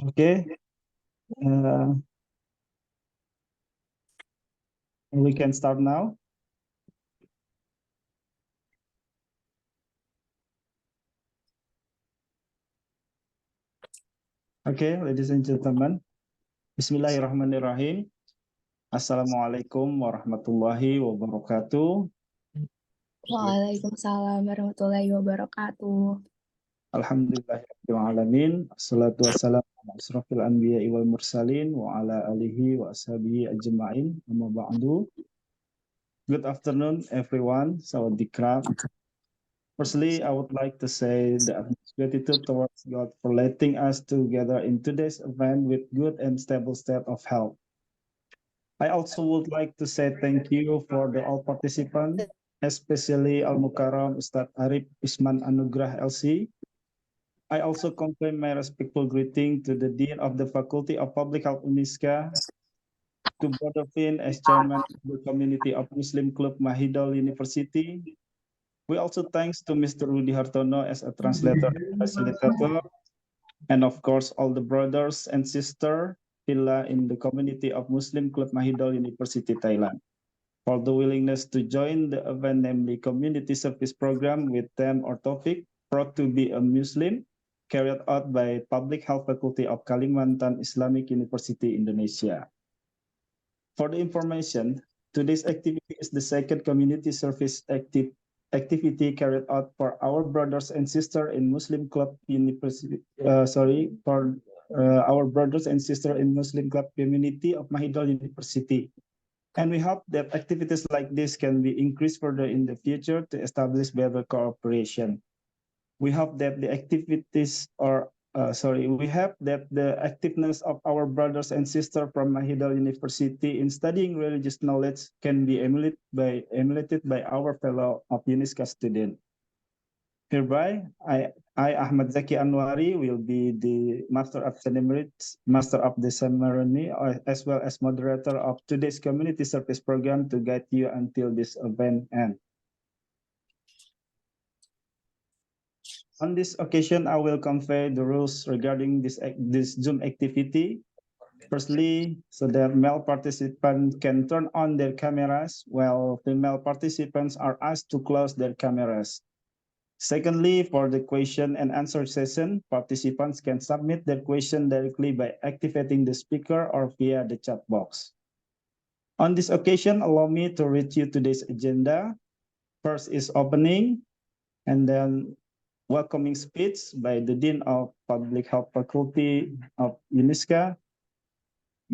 Okay, uh, we can start now. Okay, ladies and gentlemen, Bismillahirrahmanirrahim. Assalamualaikum warahmatullahi wabarakatuh. Waalaikumsalam warahmatullahi wabarakatuh. Alhamdulillahirabbil alamin. Assalatu wassalamu ala asrofil anbiya'i wal mursalin wa ala alihi wa ashabihi ajma'in. Amma ba'du. Good afternoon, everyone. Sawadee-krap. Firstly, I would like to say the utmost gratitude towards God for letting us together in today's event with good and stable state of health. I also would like to say thank you for all participants, especially Al Mukarram Ustadz Arif Isman Anugrah LC. I also convey my respectful greeting to the Dean of the Faculty of Public Health UNISCA, to Brother Finn as Chairman of the Community of Muslim Club Mahidol University. We also thanks to Mr. Rudy Hartono as a translator and facilitator, and of course all the brothers and sisters in the community of Muslim Club Mahidol University, Thailand, for the willingness to join the event, namely Community Service Program with theme or topic, Proud to be a Muslim, carried out by Public Health Faculty of Kalimantan Islamic University, Indonesia. For the information, today's activity is the second community service activity carried out for our brothers and sisters in Muslim Club University. Our brothers and sisters in Muslim Club community of Mahidol University. And we hope that activities like this can be increased further in the future to establish better cooperation. We hope that the activities we hope that the activeness of our brothers and sisters from Mahidol University in studying religious knowledge can be emulated by our fellow of UNISCA students. Hereby, I Ahmad Zaki Anwari will be the Master of Ceremony, as well as moderator of today's community service program to guide you until this event ends. On this occasion, I will convey the rules regarding this Zoom activity. Firstly, so that male participants can turn on their cameras, while female participants are asked to close their cameras. Secondly, for the question and answer session, participants can submit their question directly by activating the speaker or via the chat box. On this occasion, allow me to read you today's agenda. First is opening, and then welcoming speech by the Dean of Public Health Faculty of UNISCA.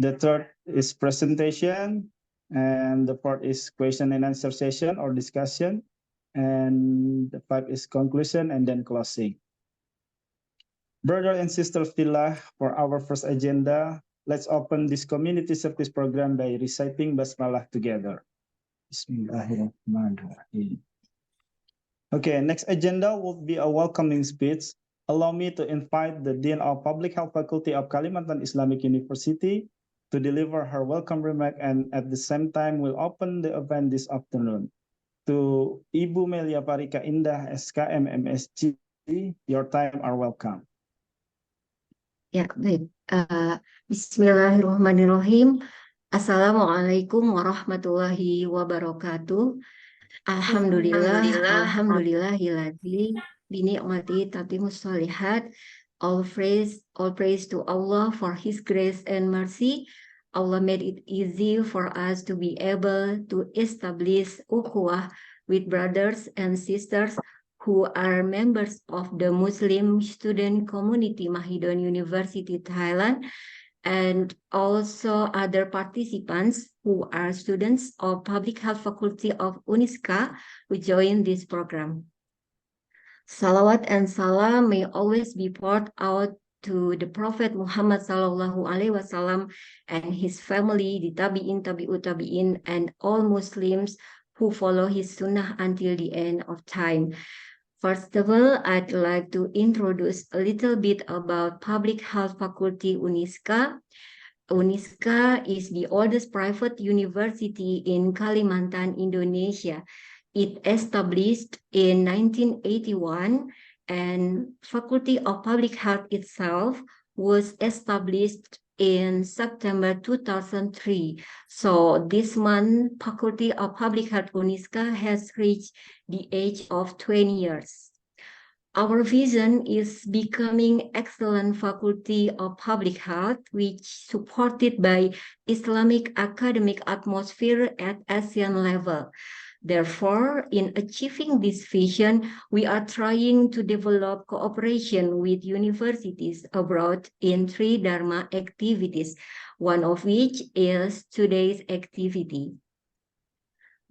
The third is presentation, and the fourth is question and answer session or discussion, and the fifth is conclusion and then closing. Brother and sister Fillah, for our first agenda, let's open this community service program by reciting Basmalah together. Bismillahirrahmanirrahim. Okay, next agenda will be a welcoming speech. Allow me to invite the Dean of Public Health Faculty of Kalimantan Islamic University to deliver her welcome remark, and at the same time will open the event this afternoon. To Ibu Melia Parika Indah, SKM MSc, your time are welcome. Ya, baik. Bismillahirrahmanirrahim. Assalamualaikum warahmatullahi wabarakatuh. Alhamdulillahilladzi bini'mati tatimmus sholihat. All praise to Allah for His grace and mercy. Allah made it easy for us to be able to establish ukhuwah with brothers and sisters who are members of the Muslim student community Mahidol University, Thailand, and also other participants who are students of Public Health Faculty of UNISCA who join this program. Salawat and salam may always be poured out to the Prophet Muhammad Sallallahu Alaihi Wasallam and his family, the tabi'in, tabi'ut tabi'in, and all Muslims who follow his sunnah until the end of time. First of all, I'd like to introduce a little bit about Public Health Faculty UNISCA. UNISCA is the oldest private university in Kalimantan, Indonesia. It established in 1981, and Faculty of Public Health itself was established in September 2003. So this month, Faculty of Public Health UNISCA has reached the age of 20 years. Our vision is becoming excellent faculty of public health, which supported by Islamic academic atmosphere at ASEAN level. Therefore, in achieving this vision, we are trying to develop cooperation with universities abroad in 3 Dharma activities, one of which is today's activity.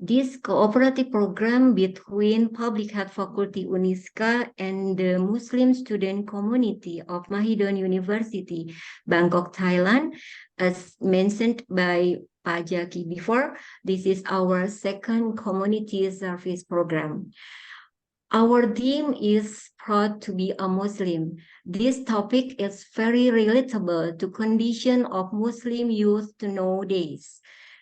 This cooperative program between Public Health Faculty UNISCA and the Muslim student community of Mahidol University, Bangkok, Thailand, as mentioned by Pak Jaki before, this is our second community service program. Our theme is proud to be a Muslim. This topic is very relatable to condition of Muslim youth nowadays.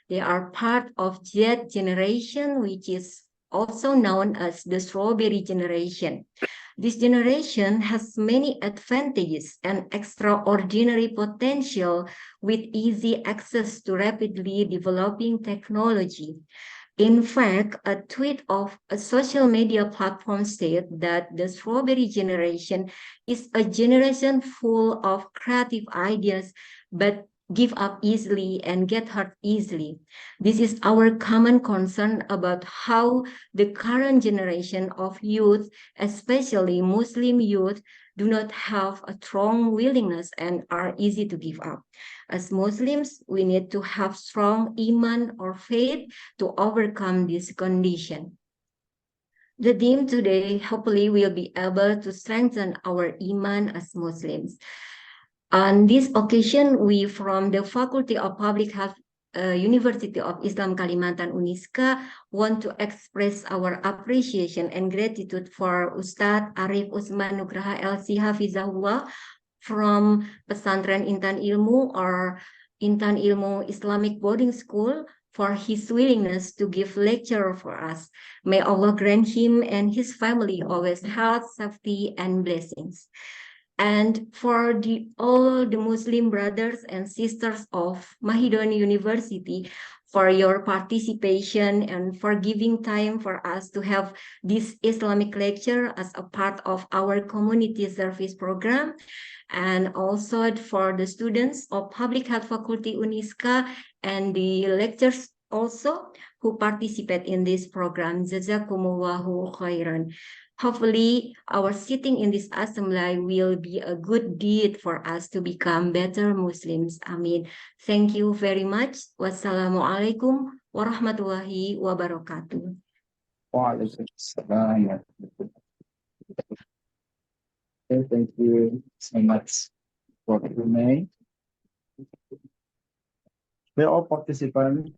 They are part of Z generation, which is also known as the strawberry generation. This generation has many advantages and extraordinary potential with easy access to rapidly developing technology. In fact, a tweet of a social media platform said that the strawberry generation is a generation full of creative ideas, but give up easily and get hurt easily. This is our common concern about how the current generation of youth, especially Muslim youth, do not have a strong willingness and are easy to give up. As Muslims, we need to have strong iman or faith to overcome this condition. The theme today hopefully will be able to strengthen our iman as Muslims. On this occasion, we from the Faculty of Public Health University of Islam Kalimantan UNISCA want to express our appreciation and gratitude for Ustadz Arif Usman Nugraha LC Hafizahullah from Pesantren Intan Ilmu or Intan Ilmu Islamic Boarding School for his willingness to give lecture for us. May Allah grant him and his family always health, safety, and blessings. And for all the Muslim brothers and sisters of Mahidol University, for your participation and for giving time for us to have this Islamic lecture as a part of our community service program. And also for the students of Public Health Faculty UNISCA and the lectures also who participate in this program. Jazakumullahu khairan. Hopefully, our sitting in this assembly will be a good deed for us to become better Muslims. Amin. Thank you very much. Wassalamualaikum warahmatullahi wabarakatuh. Waalaikumsalam. Okay, thank you so much for Q&A. We're all participants.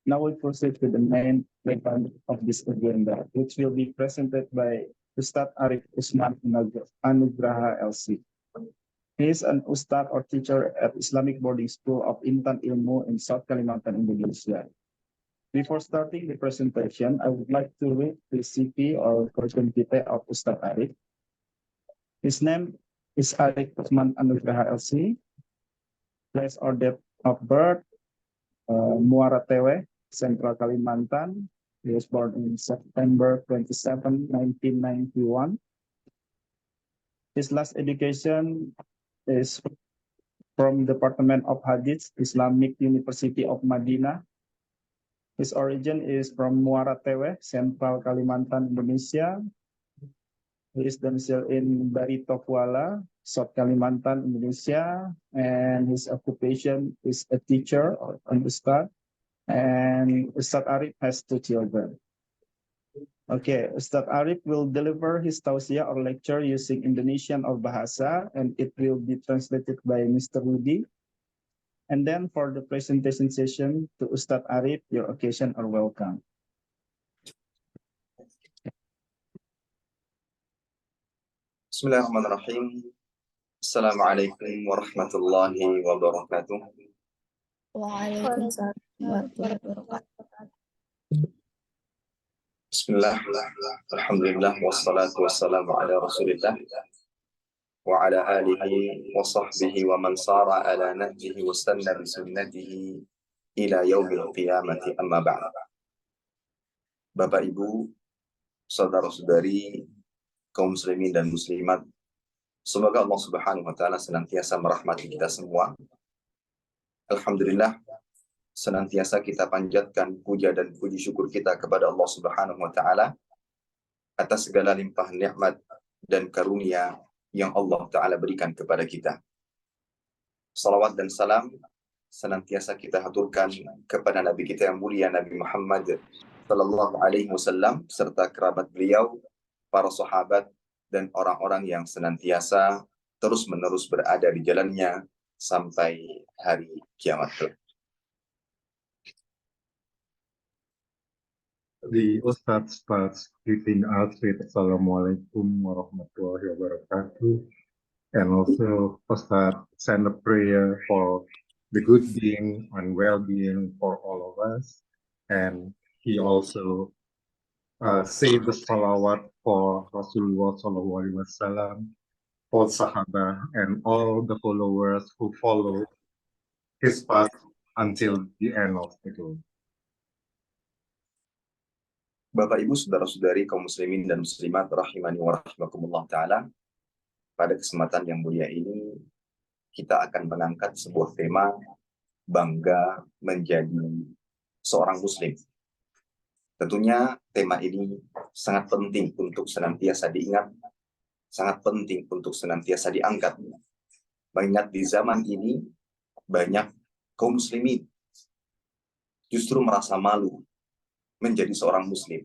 Now we proceed to the main event of this agenda, which will be presented by Ustadz Arif Usman Nugraha LC. He is an Ustadz or teacher at Islamic Boarding School of Intan Ilmu in South Kalimantan, Indonesia. Before starting the presentation, I would like to read the CV or curriculum vitae of Ustadz Arif. His name is Arif Usman Nugraha LC. Place or date of birth, Muara Tewe, Central Kalimantan. He was born in September 27, 1991. His last education is from Department of Hadith, Islamic University of Madinah. His origin is from Muara Tewe, Central Kalimantan, Indonesia. He is domiciled in Barito Kuala, South Kalimantan, Indonesia. And his occupation is a teacher or an ustad. And Ustadz Arif has 2 children. Okay, Ustadz Arif will deliver his tausiah or lecture using Indonesian or Bahasa, and it will be translated by Mr. Rudi. And then for the presentation session to Ustadz Arif, your occasion are welcome. Bismillahirrahmanirrahim. Assalamualaikum warahmatullahi wabarakatuh. Waalaikumsalam warahmatullahi wabarakatuh. Bismillah, alhamdulillah, wassalatu wassalamu ala rasulillah وعلى آله وصحبه ومن صار على نهجه واستنى بسنته إلى يوم القيامة أما بعد. Bapak Ibu, saudara-saudari, kaum muslimin dan muslimat, semoga Allah Subhanahu wa taala senantiasa merahmati kita semua. Alhamdulillah, senantiasa kita panjatkan puja dan puji syukur kita kepada Allah Subhanahu wa taala atas segala limpahan nikmat dan karunia yang Allah taala berikan kepada kita. Salawat dan salam senantiasa kita haturkan kepada Nabi kita yang mulia, Nabi Muhammad sallallahu alaihi wasallam, serta kerabat beliau, para sahabat, dan orang-orang yang senantiasa terus-menerus berada di jalannya sampai hari kiamat kelak. The Ustadz starts greeting us with Assalamualaikum warahmatullahi wabarakatuh, and also Ustadz send a prayer for the good being and well-being for all of us, and he also say the salawat for Rasulullah Sallallahu Alaihi Wasallam, for Sahabah, and all the followers who follow his path until the end of the day. Bapak Ibu, saudara-saudari, kaum muslimin dan muslimat rahimani wa rahimakumullah ta'ala, pada kesempatan yang mulia ini kita akan mengangkat sebuah tema, bangga menjadi seorang muslim. Tentunya tema ini sangat penting untuk senantiasa diingat, sangat penting untuk senantiasa diangkat. Mengingat di zaman ini banyak kaum muslimin justru merasa malu menjadi seorang muslim,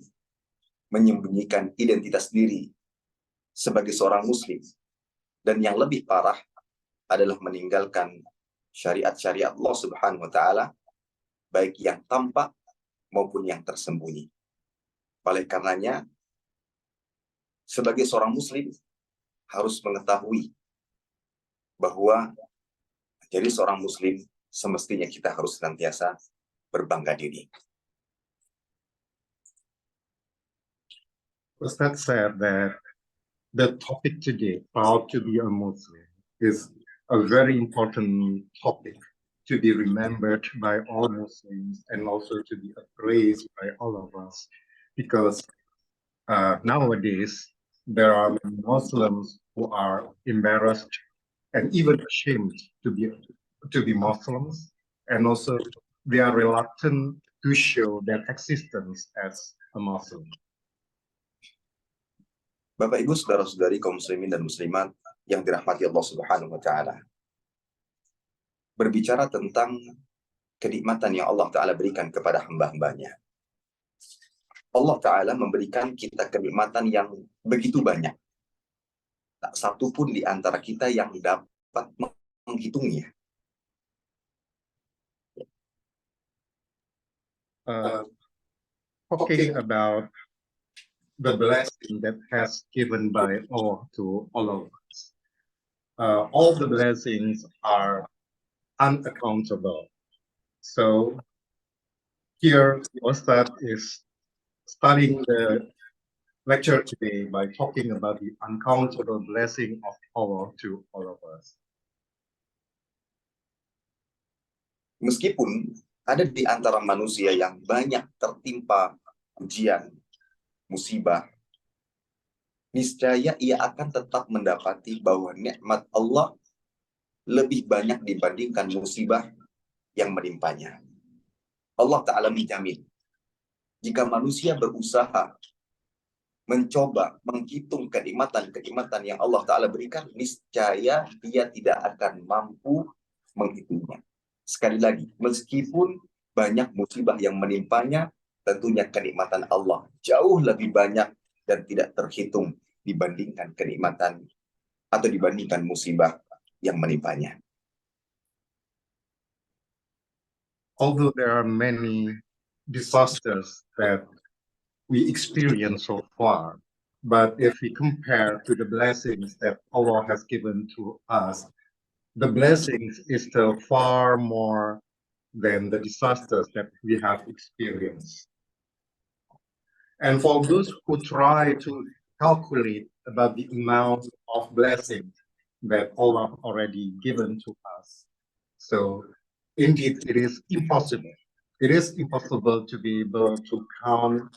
menyembunyikan identitas diri sebagai seorang muslim, dan yang lebih parah adalah meninggalkan syariat-syariat Allah Subhanahu wa taala, baik yang tampak maupun yang tersembunyi. Oleh karenanya, sebagai seorang muslim harus mengetahui bahwa jadi seorang muslim semestinya kita harus senantiasa berbangga diri. Ustadz said that the topic today, proud to be a Muslim, is a very important topic to be remembered by all Muslims and also to be appraised by all of us, because nowadays there are many Muslims who are embarrassed and even ashamed to be Muslims, and also they are reluctant to show their existence as a Muslim. Bapak Ibu, saudara-saudari, kaum muslimin dan muslimat yang dirahmati Allah Subhanahu wa taala. Berbicara tentang kenikmatan yang Allah taala berikan kepada hamba-hambanya. Allah taala memberikan kita kenikmatan yang begitu banyak. Tak satu pun di antara kita yang dapat menghitungnya. Talking about the blessing that has given by Allah to all of us. All the blessings are unaccountable. So here Ustadz is starting the lecture today by talking about the uncountable blessing of Allah to all of us. Meskipun ada di antara manusia yang banyak tertimpa ujian, musibah, niscaya ia akan tetap mendapati bahwa nikmat Allah lebih banyak dibandingkan musibah yang menimpanya. Allah Ta'ala menjamin, jika manusia berusaha mencoba menghitung kenikmatan-kenikmatan yang Allah Ta'ala berikan, niscaya dia tidak akan mampu menghitungnya. Sekali lagi, meskipun banyak musibah yang menimpanya, tentunya kenikmatan Allah jauh lebih banyak dan tidak terhitung dibandingkan kenikmatan atau dibandingkan musibah yang menimpanya. Although there are many disasters that we experience so far, but if we compare to the blessings that Allah has given to us, the blessings is still far more than the disasters that we have experienced. And for those who try to calculate about the amount of blessings that Allah already given to us. So indeed, it is impossible. It is impossible to be able to count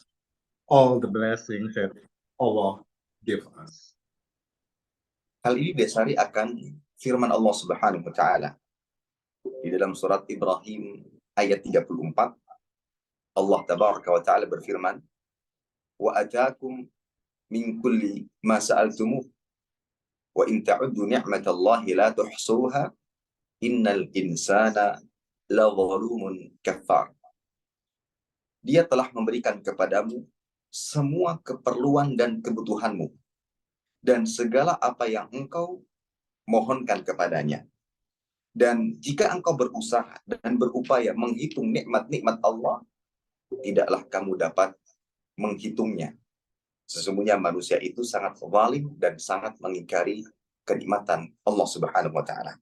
all the blessings that Allah give us. Hal ini didasari akan firman Allah Subhanahu wa taala di dalam surat Ibrahim ayat 34. Allah tabaraka wa taala berfirman, "Wa ataakum min kulli ma sa'altumuh wa in ta'uddu ni'matallahi la tuhsuha innal insana lazalumun kafar." Dia telah memberikan kepadamu semua keperluan dan kebutuhanmu dan segala apa yang engkau mohonkan kepadanya. Dan jika engkau berusaha dan berupaya menghitung nikmat-nikmat Allah, tidaklah kamu dapat menghitungnya. Sesungguhnya manusia itu sangat zalim dan sangat mengingkari kenikmatan Allah Subhanahu wa taala.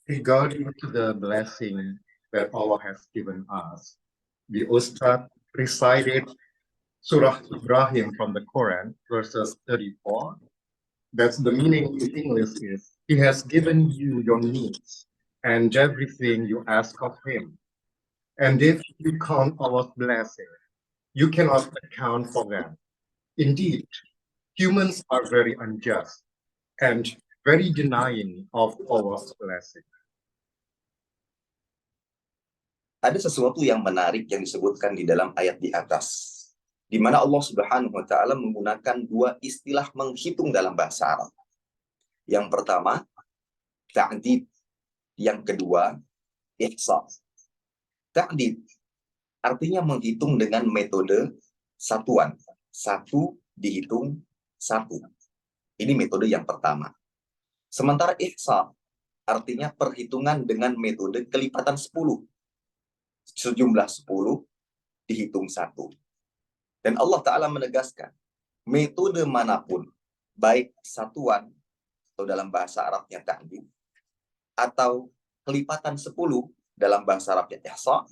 Regarding to the blessing that Allah has given us, the Ustad recited Surah Ibrahim from the Quran, verses 34. That's the meaning in English is, He has given you your needs and everything you ask of Him. And if you count Allah's blessing, you cannot account for them. Indeed, humans are very unjust and very denying of Allah's blessing. Ada sesuatu yang menarik yang disebutkan di dalam ayat di atas, di mana Allah Subhanahu wa taala menggunakan dua istilah menghitung dalam bahasa Arab. Yang pertama, ta'did. Yang kedua, ihsa. Ta'did artinya menghitung dengan metode satuan. Satu dihitung satu. Ini metode yang pertama. Sementara ihsa artinya perhitungan dengan metode kelipatan 10. Sejumlah 10 dihitung satu. Dan Allah Ta'ala menegaskan, metode manapun, baik satuan, atau dalam bahasa Arabnya ta'did, atau kelipatan 10 dalam bahasa Arabnya ihsa,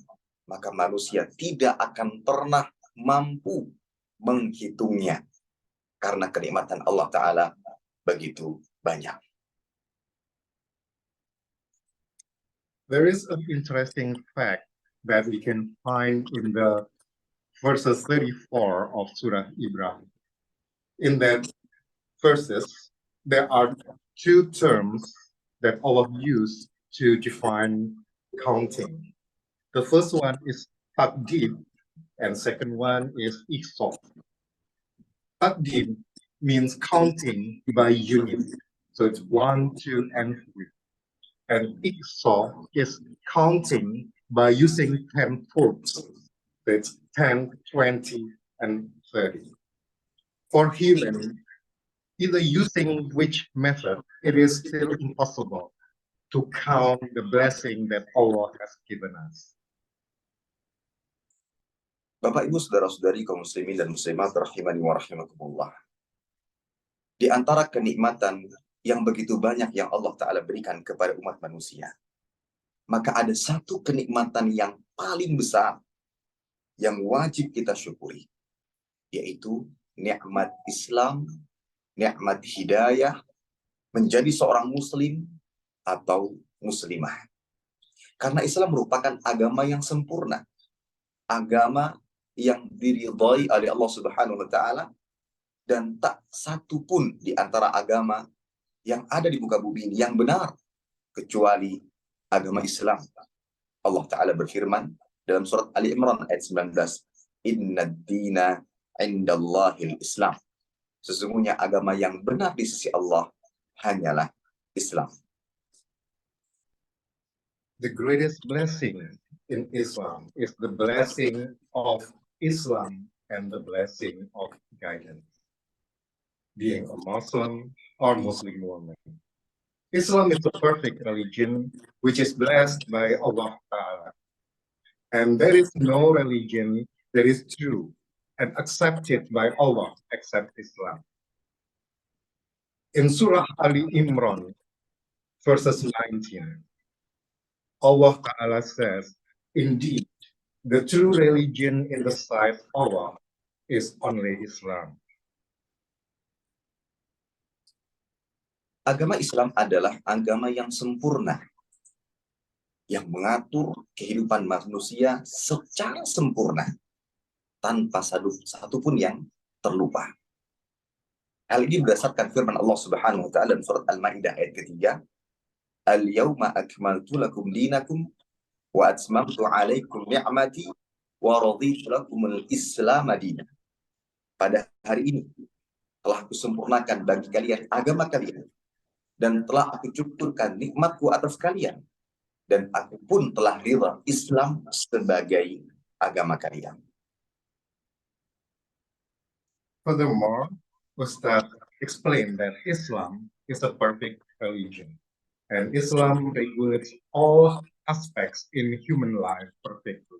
maka manusia tidak akan pernah mampu menghitungnya. Karena kenikmatan Allah Ta'ala begitu banyak. There is an interesting fact that we can find in the verses 34 of Surah Ibrahim. In that verses, there are two terms that Allah used to define counting. The first one is taqdid, and second one is ihsa. Taqdid means counting by unit, so it's 1, 2, and 3. And ihsa is counting by using 10 folds. So it's 10, 20, and 30. For human, either using which method, it is still impossible to count the blessing that Allah has given us. Bapak, Ibu, Saudara-saudari kaum muslimin dan muslimat rahimani wa rahimakumullah. Di antara kenikmatan yang begitu banyak yang Allah Ta'ala berikan kepada umat manusia, maka ada satu kenikmatan yang paling besar yang wajib kita syukuri, yaitu nikmat Islam, nikmat hidayah, menjadi seorang muslim atau muslimah. Karena Islam merupakan agama yang sempurna, agama yang diridhai oleh Allah Subhanahu wa taala, dan tak satu pun di antara agama yang ada di muka bumi ini yang benar kecuali agama Islam. Allah Ta'ala berfirman dalam surat Ali Imran ayat 19, "Inna ad-dina 'indallahil Islam." Sesungguhnya agama yang benar di sisi Allah hanyalah Islam. The greatest blessing in Islam is the blessing of Islam and the blessing of guidance. Being a Muslim or Muslim woman. Islam is the perfect religion which is blessed by Allah Ta'ala. And there is no religion that is true and accepted by Allah except Islam. In Surah Ali Imran, verses 19, Allah Ta'ala says, "Indeed, the true religion in the sight of Allah is only Islam." Agama Islam adalah agama yang sempurna, yang mengatur kehidupan manusia secara sempurna, tanpa satupun yang terlupa. Hal ini berdasarkan firman Allah Subhanahu wa taala dalam surat Al-Maidah ayat ketiga, "Al-yauma akmaltu lakum dinakum wa atmamtu 'alaikum ni'mati wa raditu lakumul Islam madina." Pada hari ini telah kusempurnakan bagi kalian agama kalian, dan telah aku cukupkan nikmatku atas kalian, dan aku pun telah ridha Islam sebagai agama kalian. Furthermore, Ustaz explained that Islam is a perfect religion, and Islam regulates all aspects in human life perfectly.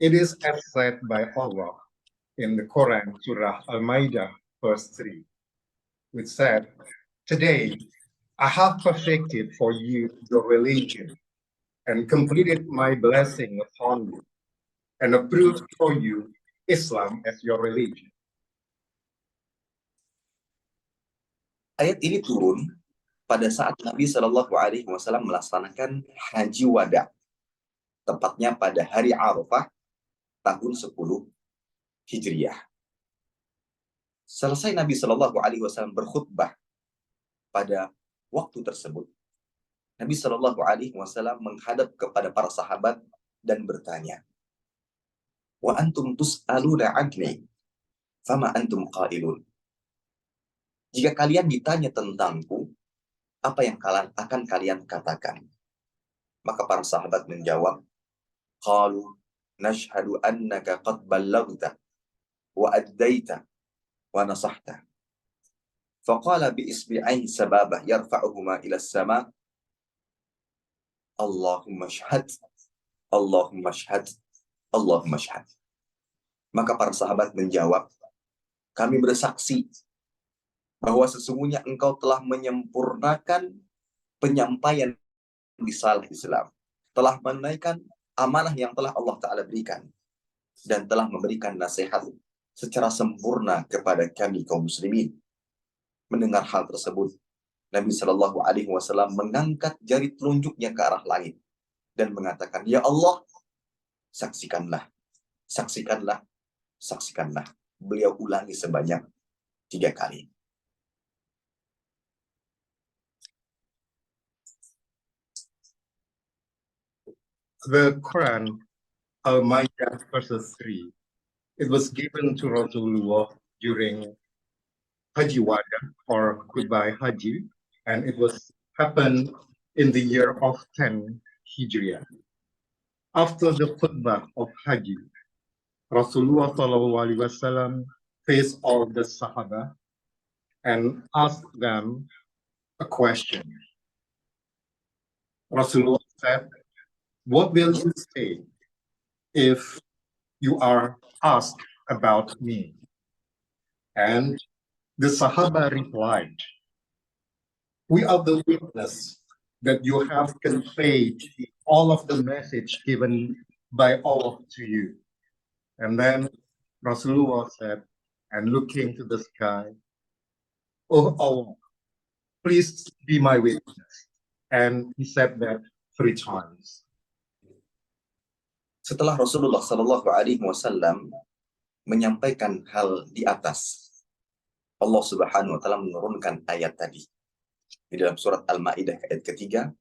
It is as said by Allah in the Quran, Surah Al-Maidah, verse 3, which said, "Today I have perfected for you your religion and completed my blessing upon you and approved for you Islam as your religion." Ayat ini turun pada saat Nabi Shallallahu Alaihi Wasallam melaksanakan haji wada, tepatnya pada hari Arafah tahun 10 Hijriah. Selesai Nabi Shallallahu Alaihi Wasallam berkhutbah pada waktu tersebut, Nabi Shallallahu Alaihi Wasallam menghadap kepada para sahabat dan bertanya, "Wa antum tus'aluna anni, fama antum qailun?" Jika kalian ditanya tentangku, apa yang akan kalian katakan? Maka para sahabat menjawab, qalu nashhadu annaka qad ballaghta wa addaita wa nasahta. Faqala bi isbi'aihi sababah yarfa'uhuma ila as-sama', Allahumma shahad, Allahumma shahad, Allahumma shahad. Maka para sahabat menjawab, kami bersaksi bahwa sesungguhnya engkau telah menyempurnakan penyampaian risalah Islam, telah menunaikan amanah yang telah Allah Ta'ala berikan, dan telah memberikan nasihat secara sempurna kepada kami kaum muslimin. Mendengar hal tersebut, Nabi Shallallahu Alaihi Wasallam mengangkat jari telunjuknya ke arah langit dan mengatakan, "Ya Allah, saksikanlah, saksikanlah, saksikanlah." Beliau ulangi sebanyak 3 kali. The Quran, Al-Maidah verses 3, it was given to Rasulullah during Haji Wada or Goodbye Haji, and it was happened in the year of 10 Hijriah. After the khutbah of Haji, Rasulullah SAW faced all the Sahaba and asked them a question. Rasulullah said, "What will you say if you are asked about me?" And the Sahaba replied, "We are the witness that you have conveyed all of the message given by Allah to you." And then Rasulullah said, and looking to the sky, "Oh Allah, please be my witness." And he said that 3 times. Setelah Rasulullah Shallallahu Alaihi Wasallam menyampaikan hal di atas, Allah Subhanahu Wa Taala menurunkan ayat tadi di dalam surat Al-Maidah ayat ketiga,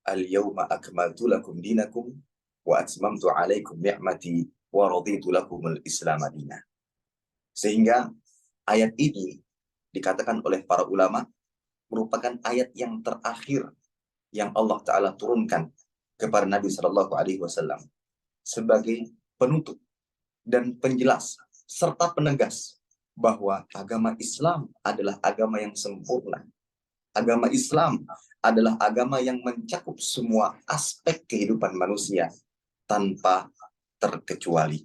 "Al-yawma akmaltu lakum dinakum wa atmamtu 'alaikum ni'mati wa raditu lakumul Islam madina." Sehingga ayat ini dikatakan oleh para ulama merupakan ayat yang terakhir yang Allah Ta'ala turunkan kepada Nabi Shallallahu Alaihi Wasallam sebagai penutup dan penjelas serta penegas bahwa agama Islam adalah agama yang sempurna. Agama Islam adalah agama yang mencakup semua aspek kehidupan manusia tanpa terkecuali.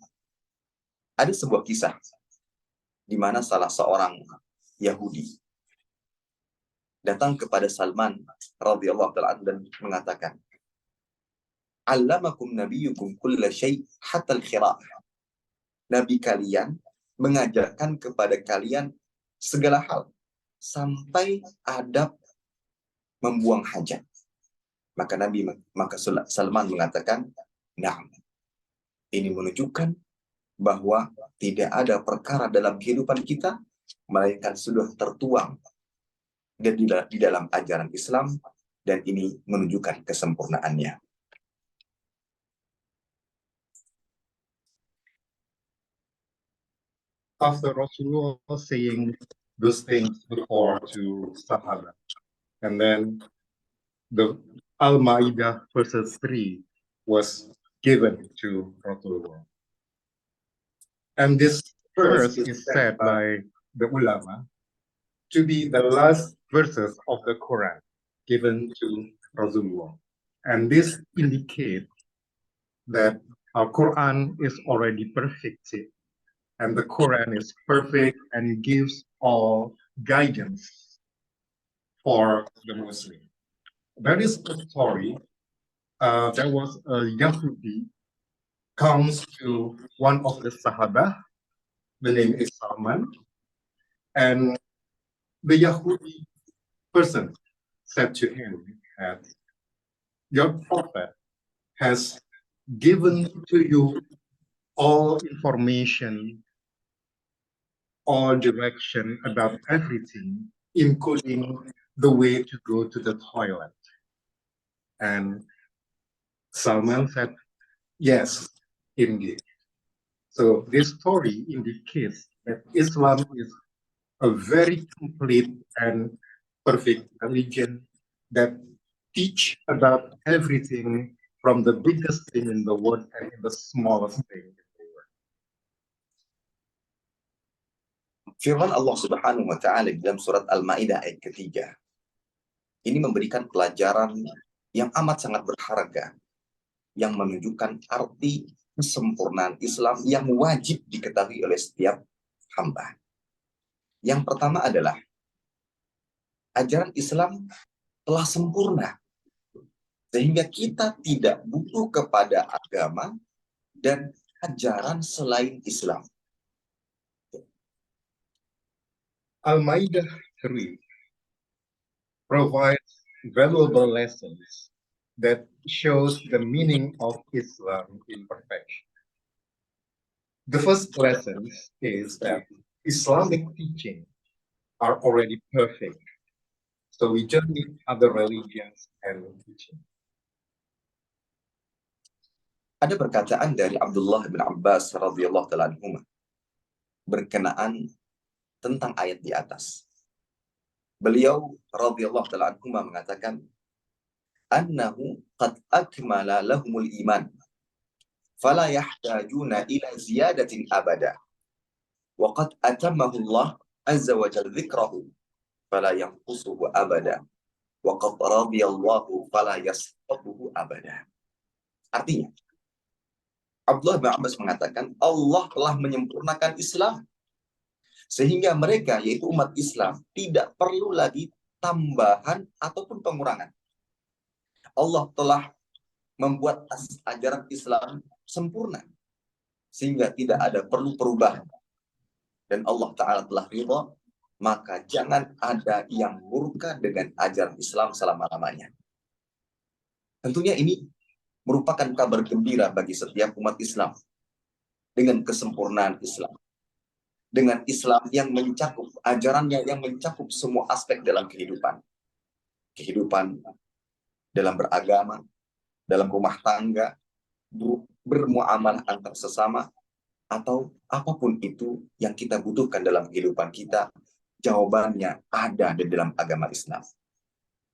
Ada sebuah kisah di mana salah seorang Yahudi datang kepada Salman radhiyallahu ta'ala dan mengatakan, "Allamakum nabiyyukum kulla syai' hatta al-khira'." Nabi kalian mengajarkan kepada kalian segala hal sampai adab membuang hajat. Maka Salman mengatakan, nah, ini menunjukkan bahwa tidak ada perkara dalam kehidupan kita melainkan sudah tertuang di dalam ajaran Islam, dan ini menunjukkan kesempurnaannya. After Rasulullah saying those things before to Sahaba, and then the Al-Ma'idah verses 3 was given to Rasulullah. And this verse is said by the ulama to be the last verses of the Quran given to Rasulullah. And this indicates that our Quran is already perfected, and the Quran is perfect and gives all guidance for the Muslim. That is the story. There was a Yahudi comes to one of the Sahaba, the name is Salman, and the Yahudi person said to him that your prophet has given to you all information, all direction about everything, including the way to go to the toilet. And Salman said, yes, indeed. So this story indicates that Islam is a very complete and perfect religion that teach about everything, from the biggest thing in the world and the smallest thing in the world. Firman Allah Subhanahu wa Ta'ala dalam surat Al-Ma'idah ayat ketiga ini memberikan pelajaran yang amat sangat berharga, yang menunjukkan arti kesempurnaan Islam yang wajib diketahui oleh setiap hamba. Yang pertama adalah ajaran Islam telah sempurna, sehingga kita tidak butuh kepada agama dan ajaran selain Islam. Al-Ma'idah 3 provides valuable lessons that shows the meaning of Islam in perfection. The first lesson is that Islamic teaching are already perfect, so we just need other religions and teaching. Ada perkataan dari Abdullah bin Abbas radhiyallahu ta'ala anhuma berkenaan tentang ayat di atas. Beliau radhiyallahu ta'ala anhuma mengatakan, annahu qad akmala lahumul iman fala yahtajuna ila ziyadatin abada wa qad atammahu Allah azza wa jalla dzikrahu fala yanqusuhu abada wa qad radiyallahu fala yasqutuhu abada. Artinya, Abdullah bin Abbas mengatakan Allah telah menyempurnakan Islam sehingga mereka, yaitu umat Islam, tidak perlu lagi tambahan ataupun pengurangan. Allah telah membuat ajaran Islam sempurna sehingga tidak ada perlu perubahan, dan Allah Ta'ala telah ridha, maka jangan ada yang murka dengan ajaran Islam selama-lamanya. Tentunya ini merupakan kabar gembira bagi setiap umat Islam dengan kesempurnaan Islam, dengan Islam yang mencakup ajarannya, yang mencakup semua aspek dalam kehidupan dalam beragama, dalam rumah tangga, bermuamalah antar sesama, atau apapun itu yang kita butuhkan dalam kehidupan kita, jawabannya ada di dalam agama Islam.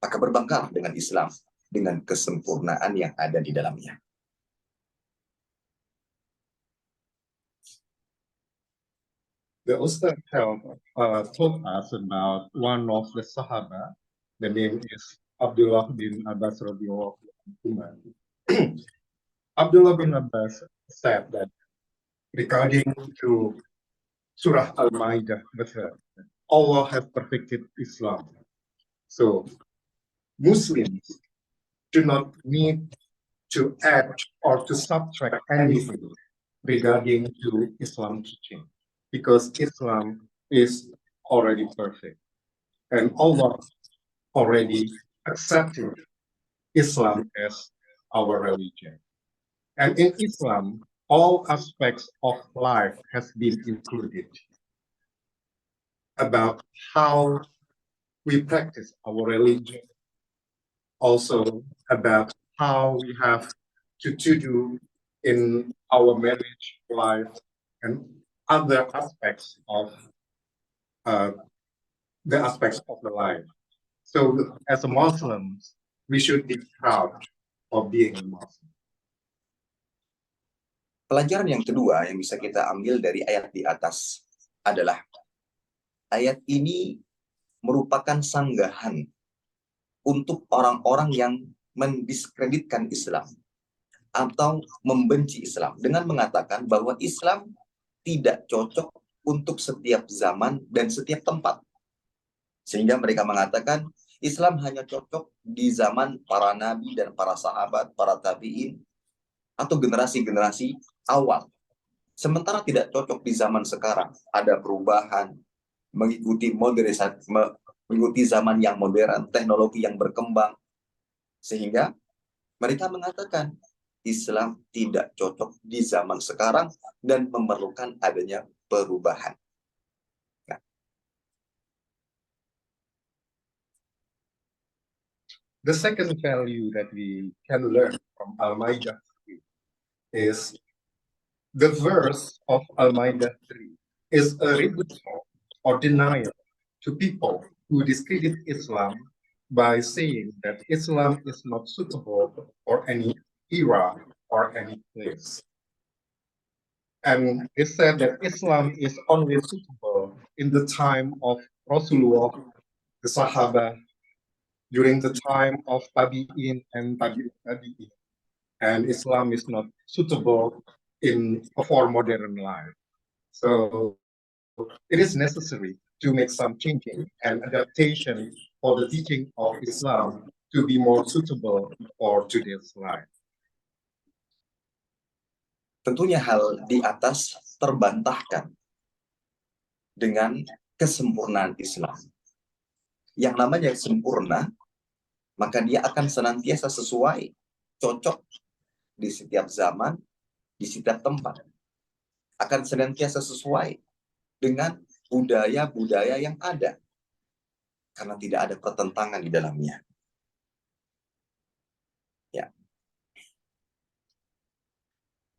Maka berbanggalah dengan Islam, dengan kesempurnaan yang ada di dalamnya. The Ustad told us about one of the Sahaba. The name is Abdullah bin Abbas radhiyallahu anhu. Abdullah bin Abbas said that regarding to Surah Al-Ma'idah, Allah has perfected Islam. So Muslims do not need to add or to subtract anything regarding to Islam teaching, because Islam is already perfect and Allah already accepted Islam as our religion. And in Islam, all aspects of life has been included about how we practice our religion, also about how we have to do in our marriage life and other aspects of the aspects of the life. So as a Muslims, we should be proud of being a Muslim. Pelajaran yang kedua yang bisa kita ambil dari ayat di atas adalah ayat ini merupakan sanggahan untuk orang-orang yang mendiskreditkan Islam atau membenci Islam dengan mengatakan bahwa Islam tidak cocok untuk setiap zaman dan setiap tempat. Sehingga mereka mengatakan Islam hanya cocok di zaman para nabi dan para sahabat, para tabi'in, atau generasi-generasi awal. Sementara tidak cocok di zaman sekarang. Ada perubahan, mengikuti modernisasi, mengikuti zaman yang modern, teknologi yang berkembang. Sehingga mereka mengatakan Islam tidak cocok di zaman sekarang dan memerlukan adanya perubahan. The second value that we can learn from Al-Maidah 3 is the verse of Al-Maidah 3 is a rebuttal or denial to people who discredit Islam by saying that Islam is not suitable for any era or any place. And it said that Islam is only suitable in the time of Rasulullah, the Sahaba, during the time of Tabi'in and Tabi'in. And Islam is not suitable for modern life. So it is necessary to make some changing and adaptation for the teaching of Islam to be more suitable for today's life. Tentunya hal di atas terbantahkan dengan kesempurnaan Islam. Yang namanya sempurna, maka dia akan senantiasa sesuai, cocok di setiap zaman, di setiap tempat. Akan senantiasa sesuai dengan budaya-budaya yang ada. Karena tidak ada pertentangan di dalamnya. Ya.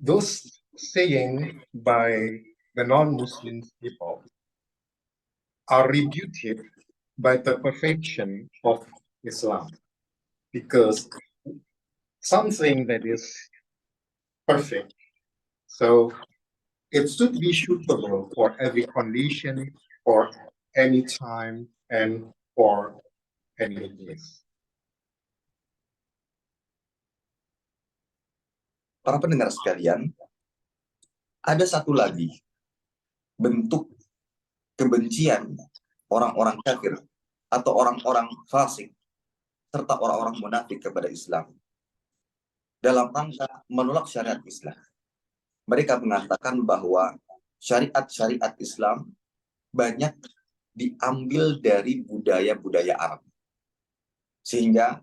Those saying by the non-Muslim people are rebuted by the perfection of Islam, because something that is perfect, so it should be suitable for every condition, for any time, and for any place. Para pendengar sekalian, ada satu lagi bentuk kebencian orang-orang kafir atau orang-orang fasik serta orang-orang munafik kepada Islam dalam rangka menolak syariat Islam. Mereka mengatakan bahwa syariat-syariat Islam banyak diambil dari budaya-budaya Arab. Sehingga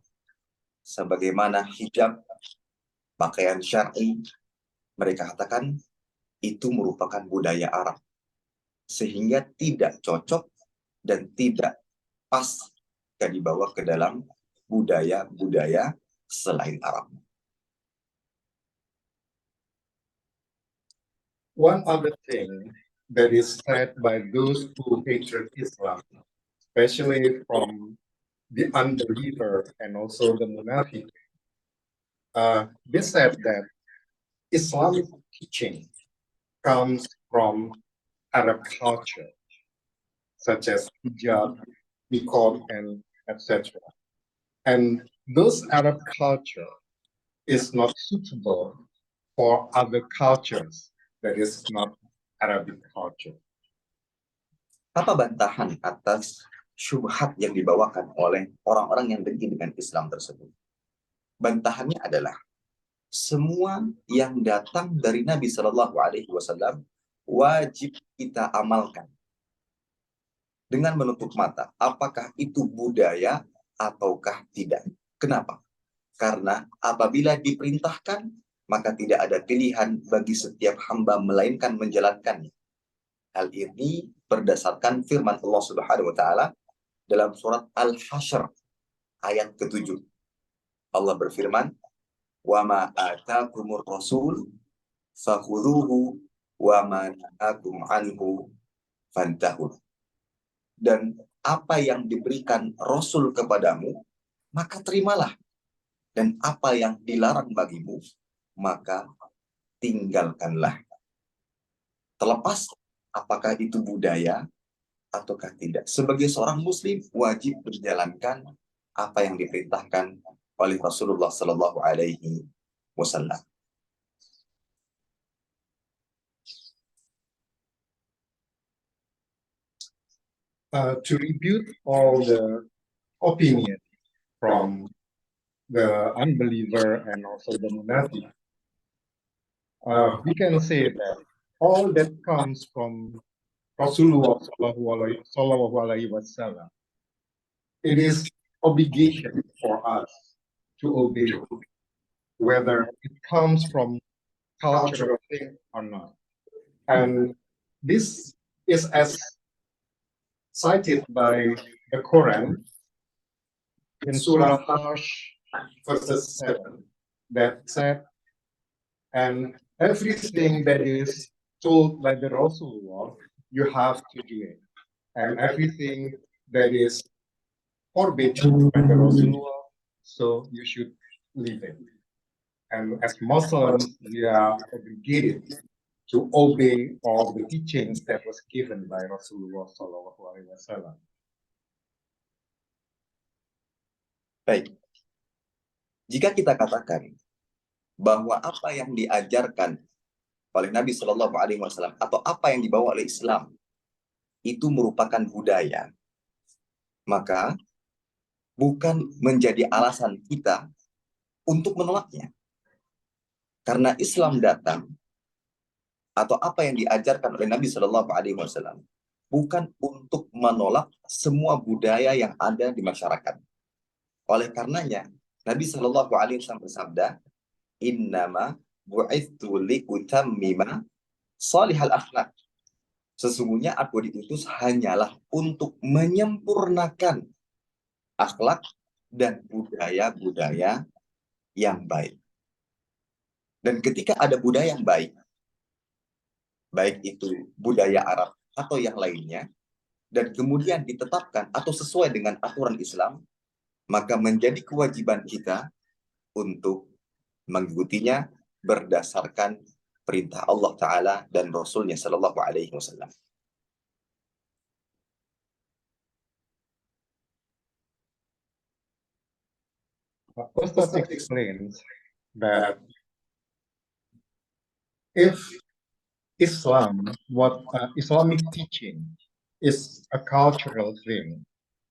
sebagaimana hijab, pakaian syar'i, mereka katakan itu merupakan budaya Arab. Sehingga tidak cocok dan tidak pas jika dibawa ke dalam budaya-budaya selain Arab. One other thing that is said by those who hate Islam, especially from the unbeliever and also the munafiq, they said that Islamic teaching comes from Arab culture, such as hijab, niqab, and etc. And those Arab culture is not suitable for other cultures that is not Arabic culture. Apa bantahan atas syubhat yang dibawakan oleh orang-orang yang dengki dengan Islam tersebut? Bantahannya adalah semua yang datang dari Nabi Shallallahu Alaihi Wasallam wajib kita amalkan dengan menutup mata. Apakah itu budaya ataukah tidak. Kenapa? Karena apabila diperintahkan, maka tidak ada pilihan bagi setiap hamba melainkan menjalankannya. Hal ini berdasarkan firman Allah Subhanahu wa taala dalam surat Al-Hasyr ayat ke-7. Allah berfirman, "Wa ma atakumur rasul fakhudhuhu wa ma nahakum anhu fantahu." Dan apa yang diberikan Rasul kepadamu, maka terimalah. Dan apa yang dilarang bagimu, maka tinggalkanlah. Terlepas apakah itu budaya ataukah tidak. Sebagai seorang muslim wajib menjalankan apa yang diperintahkan oleh Rasulullah Sallallahu Alaihi Wasallam. To rebuke all the opinion from the unbeliever and also the munafiq, we can say that all that comes from Rasulullah Sallallahu Alaihi Wasallam, it is obligation for us to obey, whether it comes from cultural thing or not. And this is as cited by the Quran in Surah Hajj, verses 7, that said, and everything that is told by the Rasulullah, you have to do it. And everything that is forbidden by the Rasulullah, so you should leave it. And as Muslims, we are obligated to obey all the teachings that was given by Rasulullah Sallallahu Alaihi Wasallam. Baik, jika kita katakan bahwa apa yang diajarkan oleh Nabi Shallallahu Alaihi Wasallam atau apa yang dibawa oleh Islam itu merupakan budaya, maka bukan menjadi alasan kita untuk menolaknya. Karena Islam datang atau apa yang diajarkan oleh Nabi Shallallahu Alaihi Wasallam bukan untuk menolak semua budaya yang ada di masyarakat. Oleh karenanya, Nabi Shallallahu Alaihi Wasallam bersabda, "Innama bu'ithu li'utammima salihal akhlak." Sesungguhnya aku diutus hanyalah untuk menyempurnakan akhlak dan budaya-budaya yang baik. Dan ketika ada budaya yang baik itu budaya Arab atau yang lainnya, dan kemudian ditetapkan atau sesuai dengan aturan Islam, maka menjadi kewajiban kita untuk mengikutinya berdasarkan perintah Allah Ta'ala dan Rasulnya Sallallahu Alaihi Wasallam. Ustaz explains that if Islam, what Islamic teaching is a cultural thing,